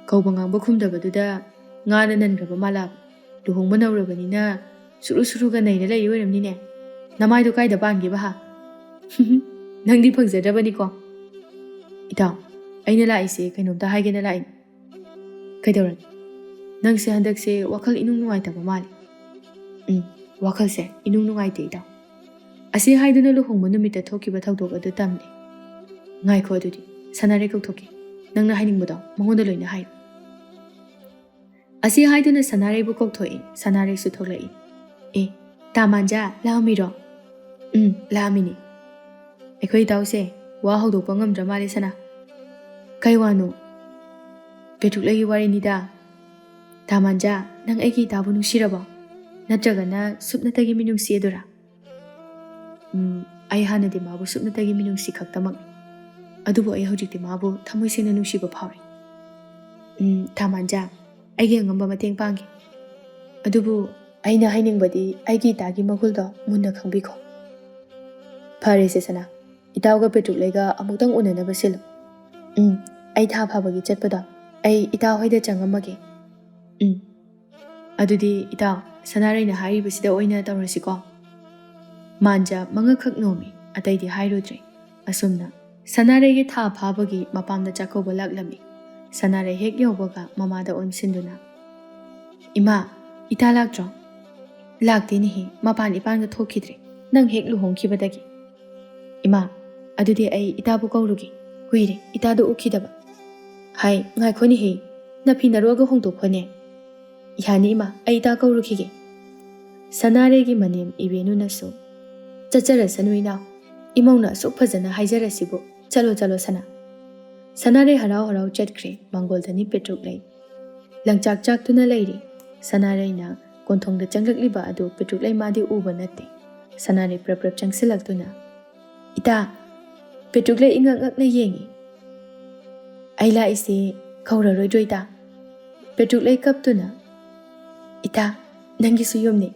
ꯀꯧꯕ ꯉꯥꯡꯕ ꯈꯨꯝꯗꯕꯗꯨꯗ ꯉꯥꯅ ꯅꯟꯈ꯭ꯔꯕ ꯃꯥꯜꯂꯥꯕ ꯂꯨꯍꯣꯡꯕ ꯅꯧꯔꯕꯅꯤꯅ ꯁꯨꯔꯨꯒ ꯅꯩꯔ ꯂꯩ ꯑꯣꯏꯔꯝꯅꯤꯅꯦ ꯅꯃꯥꯏꯗꯣ ꯀꯥꯏꯗ ꯄꯥꯟꯒꯦꯕ ꯍꯥ ꯅꯪꯗꯤ ꯐꯪꯖꯗ꯭ꯔꯕꯅꯤꯀꯣ ꯏꯇꯥꯎ ꯑꯩꯅ ꯂꯥꯛꯏꯁꯦ ꯀꯩꯅꯣꯝꯇ ꯍꯥꯏꯒꯦꯅ ꯂꯥꯛꯏꯅꯤ ꯀꯩꯗꯧꯔꯒꯦ ꯅꯪꯁꯦ ꯍꯟꯗꯛꯁꯦ ꯋꯥꯈꯜ ꯏꯅꯨꯡ ꯅꯨꯡꯉꯥꯏꯇꯕ ꯃꯥꯜꯂꯦ ꯋꯥꯈꯜꯁꯦ ꯏꯅꯨꯡ ꯅꯨꯡꯉꯥꯏꯇꯦ ꯏꯇꯥꯎ ꯑꯁꯤ ꯍꯥꯏꯗꯨꯅ ꯂꯨꯍꯣꯡꯕ ꯅꯨꯃꯤꯠꯇ ꯊꯣꯛꯈꯤꯕ ꯊꯧꯗꯣꯛ ꯑꯗꯨ ꯇꯝꯂꯦ ꯉꯥꯏꯈꯣ ꯑꯗꯨꯗꯤ ꯁꯅꯥꯔꯩ ꯀꯧꯊꯣꯛꯀꯦ ꯅꯪꯅ ꯍꯥꯏꯅꯤꯡꯕꯗꯣ ꯃꯉꯣꯟꯗ ꯂꯣꯏꯅ ꯍꯥꯏꯌꯨ ꯑꯁꯤ ꯍꯥꯏꯗꯨꯅ ꯁꯅꯥꯔꯩꯕꯨ ꯀꯧꯊꯣꯛꯏ ꯁꯅꯥꯔꯩꯁꯨ ꯊꯣꯛꯂꯛꯏ ꯑꯦ ꯇꯥꯃꯥꯟꯖꯥ ꯂꯥꯛꯑꯝꯃꯤꯔꯣ ꯂꯥꯛꯑꯝꯃꯤꯅꯤ ꯑꯩꯈꯣꯏ ꯏꯇꯥꯎꯁꯦ ꯋꯥ ꯍꯧꯗꯣꯛꯄ ꯉꯝꯗ꯭ꯔ ꯃꯥꯜꯂꯦ ꯁꯅꯥ ꯀꯩ ꯋꯥꯅꯣ ꯄꯦꯇ꯭ꯔꯨꯛꯂꯩꯒꯤ ꯋꯥꯔꯤꯅꯤꯗ ꯇꯥꯃꯥꯟꯖꯥ ꯅꯪ ꯑꯩꯒꯤ ꯏꯇꯥꯕꯨ ꯅꯨꯡꯁꯤꯔꯕꯣ ꯅꯠꯇ꯭ꯔꯒꯅ ꯁꯨꯞꯅꯇꯒꯤ ꯃꯤꯅꯨꯡꯁꯤ ꯑꯗꯨꯔꯥ ꯑꯩ ꯍꯥꯟꯅꯗꯤ ꯃꯥꯕꯨ ꯁꯨꯞꯅꯇꯒꯤ ꯃꯤꯅꯨꯡꯁꯤ ꯈꯛꯇꯃꯛꯅꯤ ꯑꯗꯨꯕꯨ ꯑꯩ ꯍꯧꯖꯤꯛꯇꯤ ꯃꯥꯕꯨ ꯊꯃꯣꯏ ꯁꯦꯡꯅ ꯅꯨꯡꯁꯤꯕ ꯐꯥꯎꯔꯤ ꯇꯥꯃꯥꯟꯖꯥ ꯑꯩꯒꯤ ꯑꯉꯝꯕ ꯃꯇꯦꯡ ꯄꯥꯡꯒꯦ ꯑꯗꯨꯕꯨ ꯑꯩꯅ ꯍꯥꯏꯅꯤꯡꯕꯗꯤ ꯑꯩꯒꯤ ꯏꯇꯥꯒꯤ ꯃꯒꯨꯜꯗꯣ ꯃꯨꯟꯅ ꯈꯪꯕꯤꯈꯣ ꯐꯔꯦꯁꯦ ꯁꯅꯥ ꯏꯇꯥꯎꯒ ꯄꯦꯇ꯭ꯔꯨꯛꯂꯩꯒ ꯑꯃꯨꯛꯇꯪ ꯎꯅꯅꯕ ꯁꯤꯜꯂꯨ ꯑꯩ ꯊꯥ ꯐꯥꯕꯒꯤ ꯆꯠꯄꯗꯣ ꯑꯩ ꯏꯇꯥꯎ ꯍꯣꯏꯗ ꯆꯪꯉꯝꯃꯒꯦ ꯑꯗꯨꯗꯤ ꯏꯇꯥꯎ ꯁꯅꯥꯔꯩꯅ ꯍꯥꯏꯔꯤꯕꯁꯤꯗ ꯑꯣꯏꯅ ꯇꯧꯔꯁꯤꯀꯣ ꯃꯥꯟꯖ ꯃꯉꯛꯈꯛ ꯅꯣꯝꯃꯤ ꯑꯇꯩꯗꯤ ꯍꯥꯏꯔꯨꯗ꯭ꯔꯦ ꯑꯁꯨꯝꯅ ꯁꯅꯥꯔꯩꯒꯤ ꯊꯥ ꯐꯥꯕꯒꯤ ꯃꯄꯥꯝꯗ ꯆꯥꯛꯀꯧꯕ ꯂꯥꯛꯂꯝꯃꯤ ꯁꯅꯥꯔꯩ ꯍꯦꯛ ꯌꯧꯕꯒ ꯃꯃꯥꯗ ꯑꯣꯟꯁꯤꯟꯗꯨꯅ ꯏꯃꯥ ꯏꯇꯥ ꯂꯥꯛꯇ꯭ꯔꯣ ꯂꯥꯛꯇꯦꯅꯦꯍꯦ ꯃꯄꯥꯟ ꯏꯄꯥꯟꯒ ꯊꯣꯛꯈꯤꯗ꯭ꯔꯦ ꯅꯪ ꯍꯦꯛ ꯂꯨꯍꯣꯡꯈꯤꯕꯗꯒꯤ ꯏꯃꯥ ꯑꯗꯨꯗꯤ ꯑꯩ ꯏꯇꯥꯕꯨ ꯀꯧꯔꯨꯒꯦ ꯀꯨꯏꯔꯦ ꯏꯇꯥꯗꯣ ꯎꯈꯤꯗꯕ ꯍꯥꯏ ꯉꯥꯏꯈꯣꯅꯦꯍꯦ ꯅꯐꯤ ꯅꯔꯣꯜꯒ ꯍꯣꯡꯗꯣꯛꯈꯣꯅꯦ ꯌꯥꯅꯤ ꯏꯃꯥ ꯑꯩ ꯏꯇꯥ ꯀꯧꯔꯨꯈꯤꯒꯦ ꯁꯅꯥꯔꯩꯒꯤ ꯃꯅꯦꯝ ꯏꯕꯦꯅꯨꯅꯁꯨ ꯆꯠꯆꯔꯁꯅꯨ ꯏꯅꯥꯎ ꯏꯃꯧꯅ ꯑꯁꯨꯛ ꯐꯖꯅ ꯍꯥꯏꯖꯔꯁꯤꯕꯨ ꯆꯠꯂꯣ ꯆꯠꯂꯣ ꯁꯅꯥ ꯁꯅꯥꯔꯩ ꯍꯔꯥꯎ ꯍꯔꯥꯎ ꯆꯠꯈ꯭ꯔꯦ ꯃꯥꯡꯒꯣꯜꯗꯅꯤ ꯄꯦꯇ꯭ꯔꯨꯛꯂꯩ ꯂꯪꯆꯥꯛ ꯆꯥꯛꯇꯨꯅ ꯂꯩꯔꯤ ꯁꯅꯥꯔꯩꯅ ꯀꯣꯟꯊꯣꯡꯗ ꯆꯪꯂꯛꯂꯤꯕ ꯑꯗꯨ ꯄꯦꯇ꯭ꯔꯨꯛꯂꯩ ꯃꯥꯗꯤ ꯎꯕ ꯅꯠꯇꯦ ꯁꯅꯥꯔꯩ ꯄ꯭ꯔꯞ ꯄ꯭ꯔꯞ ꯆꯪꯁꯤꯜꯂꯛꯇꯨꯅ ꯏꯇꯥ ꯄꯦꯇ꯭ꯔꯨꯛꯂꯩ ꯏꯉꯛ ꯉꯛꯅ ꯌꯦꯡꯉꯤ ꯑꯩ ꯂꯥꯛꯏꯁꯦ ꯀꯧꯔꯔꯣꯏꯗ꯭ꯔꯣ ꯏꯇꯥ ꯄꯦꯇ꯭ꯔꯨꯛꯂꯩ ꯀꯞꯇꯨꯅ ꯏꯇꯥ ꯅꯪꯒꯤꯁꯨ ꯌꯨꯝꯅꯤ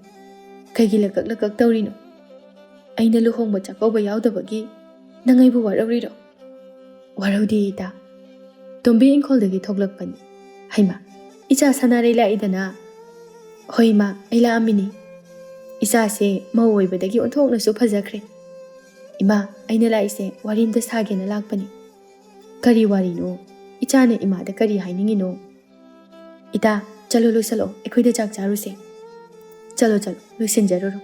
ꯀꯩꯒꯤ ꯂꯀꯛ ꯂꯀꯛ ꯇꯧꯔꯤꯅꯣ ꯑꯩꯅ ꯂꯨꯍꯣꯡꯕ ꯆꯥꯛꯀꯧꯕ ꯌꯥꯎꯗꯕꯒꯤ ꯅꯪ ꯑꯩꯕꯨ ꯋꯥꯔꯧꯔꯤꯔꯣ ꯋꯥꯔꯧꯗꯦ ꯏꯇꯥ ꯇꯣꯝꯕꯤ ꯏꯪꯈꯣꯜꯗꯒꯤ ꯊꯣꯛꯂꯛꯄꯅꯤ ꯍꯩꯃꯥ ꯏꯆꯥ ꯁꯅꯥꯔꯩ ꯂꯥꯛꯏꯗꯅ ꯍꯣꯏ ꯏꯃꯥ ꯑꯩ ꯂꯥꯛꯑꯝꯃꯤꯅꯤ ꯏꯆꯥꯁꯦ ꯃꯧ ꯑꯣꯏꯕꯗꯒꯤ ꯑꯣꯟꯊꯣꯛꯅꯁꯨ ꯐꯖꯈ꯭ꯔꯦ ꯏꯃꯥ ꯑꯩꯅ ꯂꯥꯛꯏꯁꯦ ꯋꯥꯔꯤ ꯑꯃꯇ ꯁꯥꯒꯦꯅ ꯂꯥꯛꯄꯅꯤ ꯀꯔꯤ ꯋꯥꯔꯤꯅꯣ ꯏꯆꯥꯅ ꯏꯃꯥꯗ ꯀꯔꯤ ꯍꯥꯏꯅꯤꯡꯉꯤꯅꯣ ꯏꯇꯥ ꯆꯠꯂꯣ ꯂꯣꯏꯁꯜꯂꯛꯑꯣ ꯑꯩꯈꯣꯏꯗ ꯆꯥꯛ ꯆꯥꯔꯨꯁꯦ ꯆꯠꯂꯣ ꯆꯠꯂꯣ ꯂꯣꯏꯁꯤꯟꯖꯔꯨꯔꯣ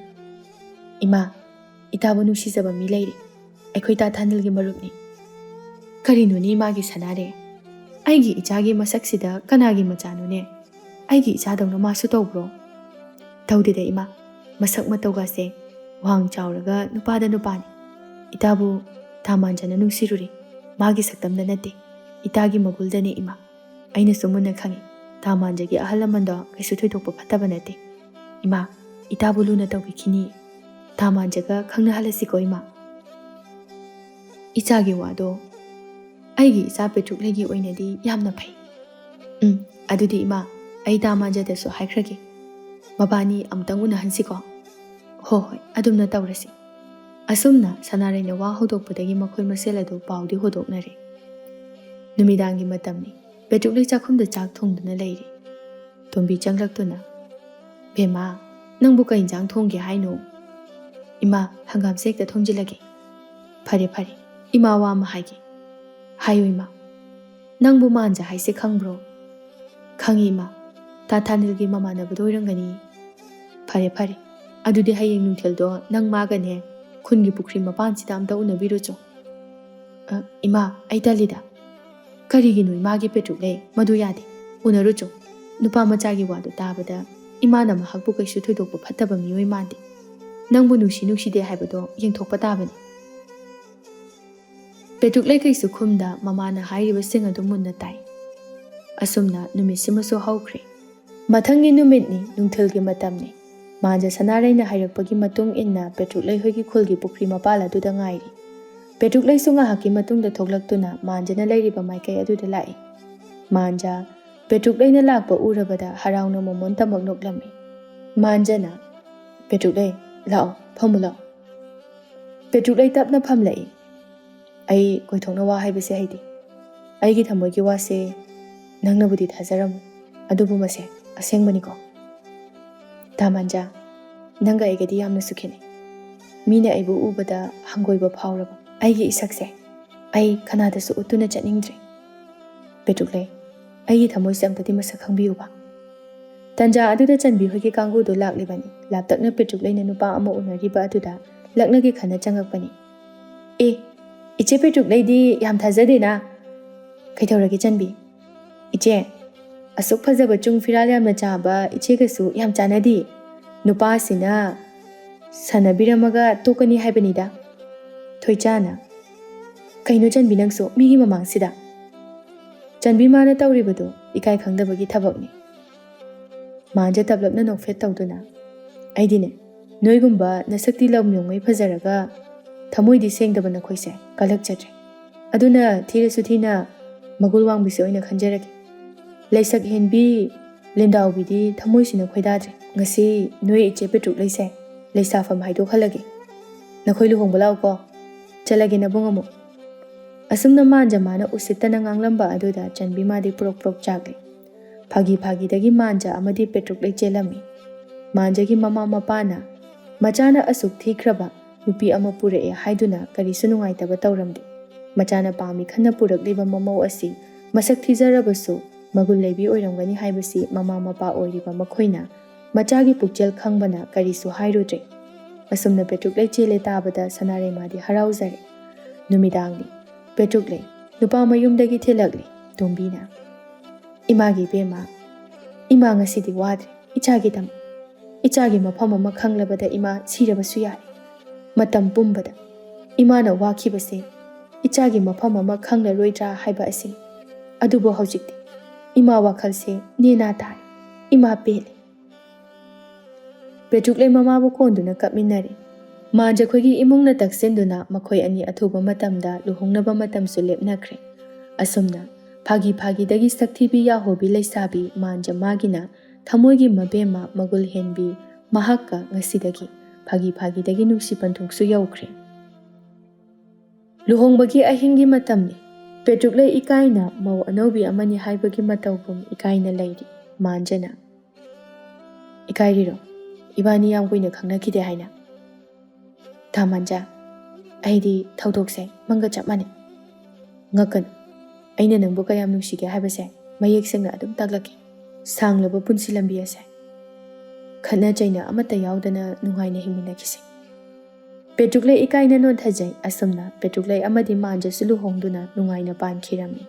ꯏꯃꯥ ꯏꯇꯥꯕꯨ ꯅꯨꯡꯁꯤꯖꯕ ꯃꯤ ꯂꯩꯔꯤ ꯑꯩꯈꯣꯏ ꯇꯥ ꯊꯥꯅꯤꯜꯒꯤ ꯃꯔꯨꯞꯅꯤ ꯀꯔꯤꯅꯣꯅꯦ ꯏꯃꯥꯒꯤ ꯁꯅꯥꯔꯦ ꯑꯩꯒꯤ ꯏꯆꯥꯒꯤ ꯃꯁꯛꯁꯤꯗ ꯀꯅꯥꯒꯤ ꯃꯆꯥꯅꯣꯅꯦ ꯑꯩꯒꯤ ꯏꯆꯥꯗꯧꯅ ꯃꯥꯁꯨ ꯇꯧꯕ꯭ꯔꯣ ꯇꯧꯗꯦꯗ ꯏꯃꯥ ꯃꯁꯛ ꯃꯇꯧꯒꯁꯦ ꯋꯥꯡ ꯆꯥꯎꯔꯒ ꯅꯨꯄꯥꯗ ꯅꯨꯄꯥꯅꯤ ꯏꯇꯥꯕꯨ ꯇꯥꯃꯥꯟꯖꯅ ꯅꯨꯡꯁꯤꯔꯨꯔꯤ ꯃꯥꯒꯤ ꯁꯛꯇꯝꯗ ꯅꯠꯇꯦ ꯏꯇꯥꯒꯤ ꯃꯒꯨꯜꯗꯅꯦ ꯏꯃꯥ ꯑꯩꯅꯁꯨ ꯃꯨꯟꯅ ꯈꯪꯉꯤ ꯇꯥꯃꯥꯟꯖꯒꯤ ꯑꯍꯜ ꯂꯃꯟꯗꯣ ꯀꯩꯁꯨ ꯊꯣꯏꯗꯣꯛꯄ ꯐꯠꯇꯕ ꯅꯠꯇꯦ ꯏꯃꯥ ꯏꯇꯥꯕꯨ ꯂꯨꯅ ꯇꯧꯕꯤꯈꯤꯅꯤ ꯇꯥꯃꯥꯟꯖꯒ ꯈꯪꯅꯍꯜꯂꯁꯤꯀꯣ ꯏꯃꯥ ꯏꯆꯥꯒꯤ ꯋꯥꯗꯣ ꯑꯩꯒꯤ ꯏꯆꯥ ꯄꯦꯇ꯭ꯔꯨꯛꯂꯩꯒꯤ ꯑꯣꯏꯅꯗꯤ ꯌꯥꯝꯅ ꯐꯩ ꯑꯗꯨꯗꯤ ꯏꯃꯥ ꯑꯩ ꯇꯥꯃꯥꯟꯖꯗꯁꯨ ꯍꯥꯏꯈ꯭ꯔꯒꯦ ꯃꯕꯥꯅꯤ ꯑꯃꯨꯛꯇꯪ ꯎꯅꯍꯟꯁꯤꯀꯣ ꯍꯣꯏ ꯍꯣꯏ ꯑꯗꯨꯝꯅ ꯇꯧꯔꯁꯤ ꯑꯁꯨꯝꯅ ꯁꯅꯥꯔꯩꯅ ꯋꯥ ꯍꯧꯗꯣꯛꯄꯗꯒꯤ ꯃꯈꯣꯏ ꯃꯁꯦꯜ ꯑꯗꯨ ꯄꯥꯎꯗꯤ ꯍꯧꯗꯣꯛꯅꯔꯦ ꯅꯨꯃꯤꯗꯥꯡꯒꯤ ꯃꯇꯝꯅꯤ ꯄꯦꯇ꯭ꯔꯨꯛꯂꯩ ꯆꯥꯛꯈꯨꯝꯗ ꯆꯥꯛ ꯊꯣꯡꯗꯨꯅ ꯂꯩꯔꯤ ꯇꯣꯝꯕꯤ ꯆꯪꯂꯛꯇꯨꯅ ꯕꯦꯝꯃꯥ ꯅꯪꯕꯨ ꯀꯩ ꯏꯟꯖꯥꯡ ꯊꯣꯡꯒꯦ ꯍꯥꯏꯅꯣ ꯏꯃꯥ ꯍꯪꯒꯥꯝꯁꯦ ꯍꯦꯛꯇ ꯊꯣꯡꯖꯤꯜꯂꯒꯦ ꯐꯔꯦ ꯐꯔꯦ ꯏꯃꯥ ꯋꯥ ꯑꯃ ꯍꯥꯏꯒꯦ ꯍꯥꯏꯌꯨ ꯏꯃꯥ ꯅꯪꯕꯨ ꯃꯥꯟꯖ ꯍꯥꯏꯁꯦ ꯈꯪꯕ꯭ꯔꯣ ꯈꯪꯉꯤ ꯏꯃꯥ ꯇꯥ ꯊꯥꯅꯤꯜꯒꯤ ꯃꯃꯥꯟꯅꯕꯗꯣ ꯑꯣꯏꯔꯝꯒꯅꯤ ꯐꯔꯦ ꯐꯔꯦ ꯑꯗꯨꯗꯤ ꯍꯌꯦꯡ ꯅꯨꯡꯊꯤꯜꯗꯣ ꯅꯪ ꯃꯥꯒꯅꯦ ꯈꯨꯟꯒꯤ ꯄꯨꯈ꯭ꯔꯤ ꯃꯄꯥꯟꯁꯤꯗ ꯑꯝꯇ ꯎꯅꯕꯤꯔꯨꯆꯣ ꯏꯃꯥ ꯑꯩ ꯇꯜꯂꯤꯗ ꯀꯔꯤꯒꯤꯅꯣ ꯏꯃꯥꯒꯤ ꯄꯦꯇ꯭ꯔꯨꯛꯂꯩ ꯃꯗꯨ ꯌꯥꯗꯦ ꯎꯅꯔꯨꯆꯣ ꯅꯨꯄꯥ ꯃꯆꯥꯒꯤ ꯋꯥꯗꯨ ꯇꯥꯕꯗ ꯏꯃꯥꯅ ꯃꯍꯥꯛꯄꯨ ꯀꯩꯁꯨ ꯊꯣꯏꯗꯣꯛꯄ ꯐꯠꯇꯕ ꯃꯤꯑꯣꯏ ꯃꯥꯟꯗꯦ ꯅꯪꯕꯨ ꯅꯨꯡꯁꯤꯗꯦ ꯍꯥꯏꯕꯗꯣ ꯌꯦꯡꯊꯣꯛꯄ ꯇꯥꯕꯅꯤ ꯄꯦꯇ꯭ꯔꯨꯛꯂꯩ ꯀꯩꯁꯨ ꯈꯨꯝꯗ ꯃꯃꯥꯅ ꯍꯥꯏꯔꯤꯕꯁꯤꯡ ꯑꯗꯨ ꯃꯨꯟꯅ ꯇꯥꯏ ꯑꯁꯨꯝꯅ ꯅꯨꯃꯤꯠꯁꯤꯃꯁꯨ ꯍꯧꯈ꯭ꯔꯦ ꯃꯊꯪꯒꯤ ꯅꯨꯃꯤꯠꯅꯤ ꯅꯨꯡꯊꯤꯜꯒꯤ ꯃꯇꯝꯅꯤ ꯃꯥꯟꯖ ꯁꯅꯥꯔꯩꯅ ꯍꯥꯏꯔꯛꯄꯒꯤ ꯃꯇꯨꯡ ꯏꯟꯅ ꯄꯦꯇ꯭ꯔꯨꯛꯂꯩ ꯍꯣꯏꯒꯤ ꯈꯨꯜꯒꯤ ꯄꯨꯈ꯭ꯔꯤ ꯃꯄꯥꯜ ꯑꯗꯨꯗ ꯉꯥꯏꯔꯤ ꯄꯦꯇ꯭ꯔꯨꯛꯂꯩꯁꯨ ꯉꯥꯏꯍꯥꯛꯀꯤ ꯃꯇꯨꯡꯗ ꯊꯣꯛꯂꯛꯇꯨꯅ ꯃꯥꯟꯖꯅ ꯂꯩꯔꯤꯕ ꯃꯥꯏꯀꯩ ꯑꯗꯨꯗ ꯂꯥꯛꯏ ꯃꯥꯟꯖ ꯄꯦꯇ꯭ꯔꯨꯛꯂꯩꯅ ꯂꯥꯛꯄ ꯎꯔꯕꯗ ꯍꯔꯥꯎꯅ ꯃꯣꯃꯣꯟꯇꯃꯛ ꯅꯣꯛꯂꯝꯃꯤ ꯃꯥꯟꯖꯅ ꯄꯦꯇ꯭ꯔꯨꯛꯂꯩ ꯂꯥꯛꯑꯣ ꯐꯝꯃꯨ ꯂꯥꯛꯑꯣ ꯄꯦꯇ꯭ꯔꯨꯛꯂꯩ ꯇꯞꯅ ꯐꯝꯂꯛꯏ ꯑꯩ ꯀꯣꯏꯊꯣꯛꯅ ꯋꯥ ꯍꯥꯏꯕꯁꯦ ꯍꯩꯇꯦ ꯑꯩꯒꯤ ꯊꯃꯣꯏꯒꯤ ꯋꯥꯁꯦ ꯅꯪꯅꯕꯨꯗꯤ ꯊꯥꯖꯔꯝꯃꯣ ꯑꯗꯨꯕꯨ ꯃꯁꯦ ꯑꯁꯦꯡꯕꯅꯤꯀꯣ ꯇꯥꯃꯥꯟꯖ ꯅꯪꯒ ꯑꯩꯒꯗꯤ ꯌꯥꯝꯅꯁꯨ ꯈꯦꯠꯅꯩ ꯃꯤꯅ ꯑꯩꯕꯨ ꯎꯕꯗ ꯍꯪꯒꯣꯏꯕ ꯐꯥꯎꯔꯕ ꯑꯩꯒꯤ ꯏꯁꯛꯁꯦ ꯑꯩ ꯀꯅꯥꯗꯁꯨ ꯎꯠꯇꯨꯅ ꯆꯠꯅꯤꯡꯗ꯭ꯔꯦ ꯄꯦꯇ꯭ꯔꯨꯛꯂꯩ ꯑꯩꯒꯤ ꯊꯃꯣꯏꯁꯦ ꯑꯝꯇꯗꯤ ꯃꯁꯛ ꯈꯪꯕꯤꯌꯨꯕ ꯇꯟꯖꯥ ꯑꯗꯨꯗ ꯆꯟꯕꯤ ꯍꯣꯏꯒꯤ ꯀꯥꯡꯕꯨꯗꯣ ꯂꯥꯛꯂꯤꯕꯅꯤ ꯂꯥꯞꯇꯛꯅ ꯄꯦꯇ꯭ꯔꯨꯛꯂꯩꯅ ꯅꯨꯄꯥ ꯑꯃ ꯎꯅꯔꯤꯕ ꯑꯗꯨꯗ ꯂꯛꯅꯒꯦ ꯈꯟꯅ ꯆꯪꯉꯛꯄꯅꯤ ꯑꯦ ꯏꯆꯦ ꯄꯦꯇ꯭ꯔꯨꯛꯂꯩꯗꯤ ꯌꯥꯝ ꯊꯥꯖꯗꯦꯅ ꯀꯩꯗꯧꯔꯒꯦ ꯆꯟꯕꯤ ꯏꯆꯦ ꯑꯁꯨꯛ ꯐꯖꯕ ꯆꯨꯡ ꯐꯤꯔꯥꯜ ꯌꯥꯝꯅ ꯆꯥꯕ ꯏꯆꯦꯒꯁꯨ ꯌꯥꯝ ꯆꯥꯟꯅꯗꯦ ꯅꯨꯄꯥꯁꯤꯅ ꯁꯥꯟꯅꯕꯤꯔꯝꯃꯒ ꯇꯣꯛꯀꯅꯤ ꯍꯥꯏꯕꯅꯤꯗ ꯊꯣꯏꯆꯥꯅ ꯀꯩꯅꯣ ꯆꯟꯕꯤ ꯅꯪꯁꯨ ꯃꯤꯒꯤ ꯃꯃꯥꯡꯁꯤꯗ ꯆꯟꯕꯤ ꯃꯥꯅ ꯇꯧꯔꯤꯕꯗꯣ ꯏꯀꯥꯏ ꯈꯪꯗꯕꯒꯤ ꯊꯕꯛꯅꯤ ꯃꯥꯟꯖ ꯇꯞꯂꯞꯅ ꯅꯣꯛꯐꯦꯠ ꯇꯧꯗꯨꯅ ꯑꯩꯗꯤꯅꯦ ꯅꯣꯏꯒꯨꯝꯕ ꯅꯁꯛꯇꯤ ꯂꯝꯌꯣꯡꯉꯩ ꯐꯖꯔꯒ ꯊꯃꯣꯏꯗꯤ ꯁꯦꯡꯗꯕ ꯅꯈꯣꯏꯁꯦ ꯀꯜꯂꯛꯆꯗ꯭ꯔꯦ ꯑꯗꯨꯅ ꯊꯤꯔꯁꯨ ꯊꯤꯅ ꯃꯒꯨꯜ ꯋꯥꯡꯕꯤꯁꯦ ꯑꯣꯏꯅ ꯈꯟꯖꯔꯒꯦ ꯂꯩꯁꯛ ꯍꯦꯟꯕꯤ ꯂꯦꯟꯗꯥꯎꯕꯤꯗꯤ ꯊꯃꯣꯏꯁꯤꯅ ꯈꯣꯏꯗꯥꯗ꯭ꯔꯦ ꯉꯁꯤ ꯅꯣꯏ ꯏꯆꯦ ꯄꯦꯇ꯭ꯔꯨꯛꯂꯩꯁꯦ ꯂꯩꯁꯥꯐꯝ ꯍꯥꯏꯗꯣꯛꯍꯜꯂꯒꯦ ꯅꯈꯣꯏ ꯂꯨꯍꯣꯡꯕ ꯂꯥꯛꯎꯀꯣ ꯆꯠꯂꯒꯦ ꯅꯕꯨꯡ ꯑꯃꯨꯛ ꯑꯁꯨꯝꯅ ꯃꯥꯟꯖ ꯃꯥꯅ ꯎꯁꯤꯠꯇꯅ ꯉꯥꯡꯂꯝꯕ ꯑꯗꯨꯗ ꯆꯟꯕꯤ ꯃꯥꯗꯤ ꯄꯨꯔꯣꯛ ꯄꯨꯔꯣꯛ ꯆꯥꯛꯂꯤ ꯐꯥꯒꯤ ꯐꯥꯒꯤꯗꯒꯤ ꯃꯥꯟꯖ ꯑꯃꯗꯤ ꯄꯦꯇ꯭ꯔꯨꯛꯂꯩ ꯆꯦꯜꯂꯝꯃꯤ ꯃꯥꯟꯖꯒꯤ ꯃꯃꯥ ꯃꯄꯥꯅ ꯃꯆꯥꯅ ꯑꯁꯨꯛ ꯊꯤꯈ꯭ꯔꯕ ꯅꯨꯄꯤ ꯑꯃ ꯄꯨꯔꯛꯑꯦ ꯍꯥꯏꯗꯨꯅ ꯀꯔꯤꯁꯨ ꯅꯨꯡꯉꯥꯏꯇꯕ ꯇꯧꯔꯝꯗꯦ ꯃꯆꯥꯅ ꯄꯥꯝꯃꯤ ꯈꯟꯅ ꯄꯨꯔꯛꯂꯤꯕ ꯃꯃꯧ ꯑꯁꯤ ꯃꯁꯛ ꯊꯤꯖꯔꯕꯁꯨ ꯃꯒꯨꯟ ꯂꯩꯕꯤ ꯑꯣꯏꯔꯝꯒꯅꯤ ꯍꯥꯏꯕꯁꯤ ꯃꯃꯥ ꯃꯄꯥ ꯑꯣꯏꯔꯤꯕ ꯃꯈꯣꯏꯅ ꯃꯆꯥꯒꯤ ꯄꯨꯛꯆꯦꯜ ꯈꯪꯕꯅ ꯀꯔꯤꯁꯨ ꯍꯥꯏꯔꯨꯗ꯭ꯔꯦ ꯑꯁꯨꯝꯅ ꯄꯦꯇ꯭ꯔꯨꯛꯂꯩ ꯆꯦꯜꯂꯦ ꯇꯥꯕꯗ ꯁꯅꯥꯔꯩꯃꯥꯗꯤ ꯍꯔꯥꯎꯖꯔꯦ ꯅꯨꯃꯤꯗꯥꯡꯅꯤ ꯄꯦꯇ꯭ꯔꯨꯛꯂꯩ ꯅꯨꯄꯥ ꯃꯌꯨꯝꯗꯒꯤ ꯊꯤꯜꯂꯛꯂꯤ ꯇꯣꯝꯕꯤꯅ ꯏꯃꯥꯒꯤ ꯏꯕꯦꯝꯃ ꯏꯃꯥ ꯉꯁꯤꯗꯤ ꯋꯥꯗ꯭ꯔꯦ ꯏꯆꯥꯒꯤꯗꯃꯛ ꯏꯆꯥꯒꯤ ꯃꯐꯝ ꯑꯃ ꯈꯪꯂꯕꯗ ꯏꯃꯥ ꯁꯤꯔꯕꯁꯨ ꯌꯥꯔꯦ ꯃꯇꯝ ꯄꯨꯝꯕꯗ ꯏꯃꯥꯅ ꯋꯥꯈꯤꯕꯁꯦ ꯏꯆꯥꯒꯤ ꯃꯐꯝ ꯑꯃ ꯈꯪꯂꯔꯣꯏꯗ꯭ꯔꯥ ꯍꯥꯏꯕ ꯑꯁꯤꯅꯤ ꯑꯗꯨꯕꯨ ꯍꯧꯖꯤꯛꯇꯤ ꯏꯃꯥ ꯋꯥꯈꯜꯁꯦ ꯅꯦꯅꯥ ꯇꯥꯔꯦ ꯏꯃꯥ ꯄꯦꯜꯂꯦ ꯄꯦꯇ꯭ꯔꯨꯛꯂꯩ ꯃꯃꯥꯕꯨ ꯀꯣꯟꯗꯨꯅ ꯀꯞꯃꯤꯟꯅꯔꯦ ꯃꯥꯟꯖꯈꯣꯏꯒꯤ ꯏꯃꯨꯡꯅ ꯇꯛꯁꯤꯟꯗꯨꯅ ꯃꯈꯣꯏ ꯑꯅꯤ ꯑꯊꯨꯕ ꯃꯇꯝꯗ ꯂꯨꯍꯣꯡꯅꯕ ꯃꯇꯝꯁꯨ ꯂꯦꯞꯅꯈ꯭ꯔꯦ ꯑꯁꯨꯝꯅ ꯐꯥꯒꯤ ꯐꯥꯒꯤꯗꯒꯤ ꯁꯛꯊꯤꯕꯤ ꯌꯥꯍꯣꯕꯤ ꯂꯩꯁꯥꯕꯤ ꯃꯥꯟꯖ ꯃꯥꯒꯤꯅ ꯊꯃꯣꯏꯒꯤ ꯃꯕꯦꯝꯃ ꯃꯒꯨꯜ ꯍꯦꯟꯕꯤ ꯃꯍꯥꯛꯀ ꯉꯁꯤꯗꯒꯤ ꯐꯥꯒꯤ ꯐꯥꯒꯤꯗꯒꯤ ꯅꯨꯡꯁꯤ ꯄꯟꯊꯨꯡꯁꯨ ꯌꯧꯈ꯭ꯔꯦ ꯂꯨꯍꯣꯡꯕꯒꯤ ꯑꯍꯤꯡꯒꯤ ꯃꯇꯝꯅꯤ ꯄꯦꯇ꯭ꯔꯨꯛꯂꯩ ꯏꯀꯥꯏꯅ ꯃꯧ ꯑꯅꯧꯕꯤ ꯑꯃꯅꯤ ꯍꯥꯏꯕꯒꯤ ꯃꯇꯧꯒꯨꯝ ꯏꯀꯥꯏꯅ ꯂꯩꯔꯤ ꯃꯥꯟꯖꯅ ꯏꯀꯥꯏꯔꯤꯔꯣ ꯏꯕꯥꯅꯤ ꯌꯥꯝ ꯀꯨꯏꯅ ꯈꯪꯅꯈꯤꯗꯦ ꯍꯥꯏꯅ ꯃꯥꯟꯖ ꯑꯩꯗꯤ ꯊꯧꯗꯣꯛꯁꯦ ꯃꯪꯒ ꯆꯞ ꯃꯥꯟꯅꯩ ꯉꯛꯀꯅꯨ ꯑꯩꯅ ꯅꯪꯕꯨ ꯀꯌꯥꯝ ꯅꯨꯡꯁꯤꯒꯦ ꯍꯥꯏꯕꯁꯦ ꯃꯌꯦꯛ ꯁꯦꯡꯅ ꯑꯗꯨꯝ ꯇꯥꯛꯂꯛꯀꯦ ꯁꯥꯡꯂꯕ ꯄꯨꯟꯁꯤ ꯂꯝꯕꯤ ꯑꯁꯦ ꯈꯠꯅ ꯆꯩꯅ ꯑꯃꯠꯇ ꯌꯥꯎꯗꯅ ꯅꯨꯡꯉꯥꯏꯅ ꯍꯤꯡꯃꯤꯟꯅꯈꯤꯁꯦ ꯄꯦꯇ꯭ꯔꯨꯛꯂꯩ ꯏꯀꯥꯏꯅ ꯅꯣꯟꯊꯖꯩ ꯑꯁꯨꯝꯅ ꯄꯦꯇ꯭ꯔꯨꯛꯂꯩ ꯑꯃꯗꯤ ꯃꯥꯟꯖꯁꯨ ꯂꯨꯍꯣꯡꯗꯨꯅ ꯅꯨꯡꯉꯥꯏꯅ ꯄꯥꯟꯈꯤꯔꯝꯃꯤ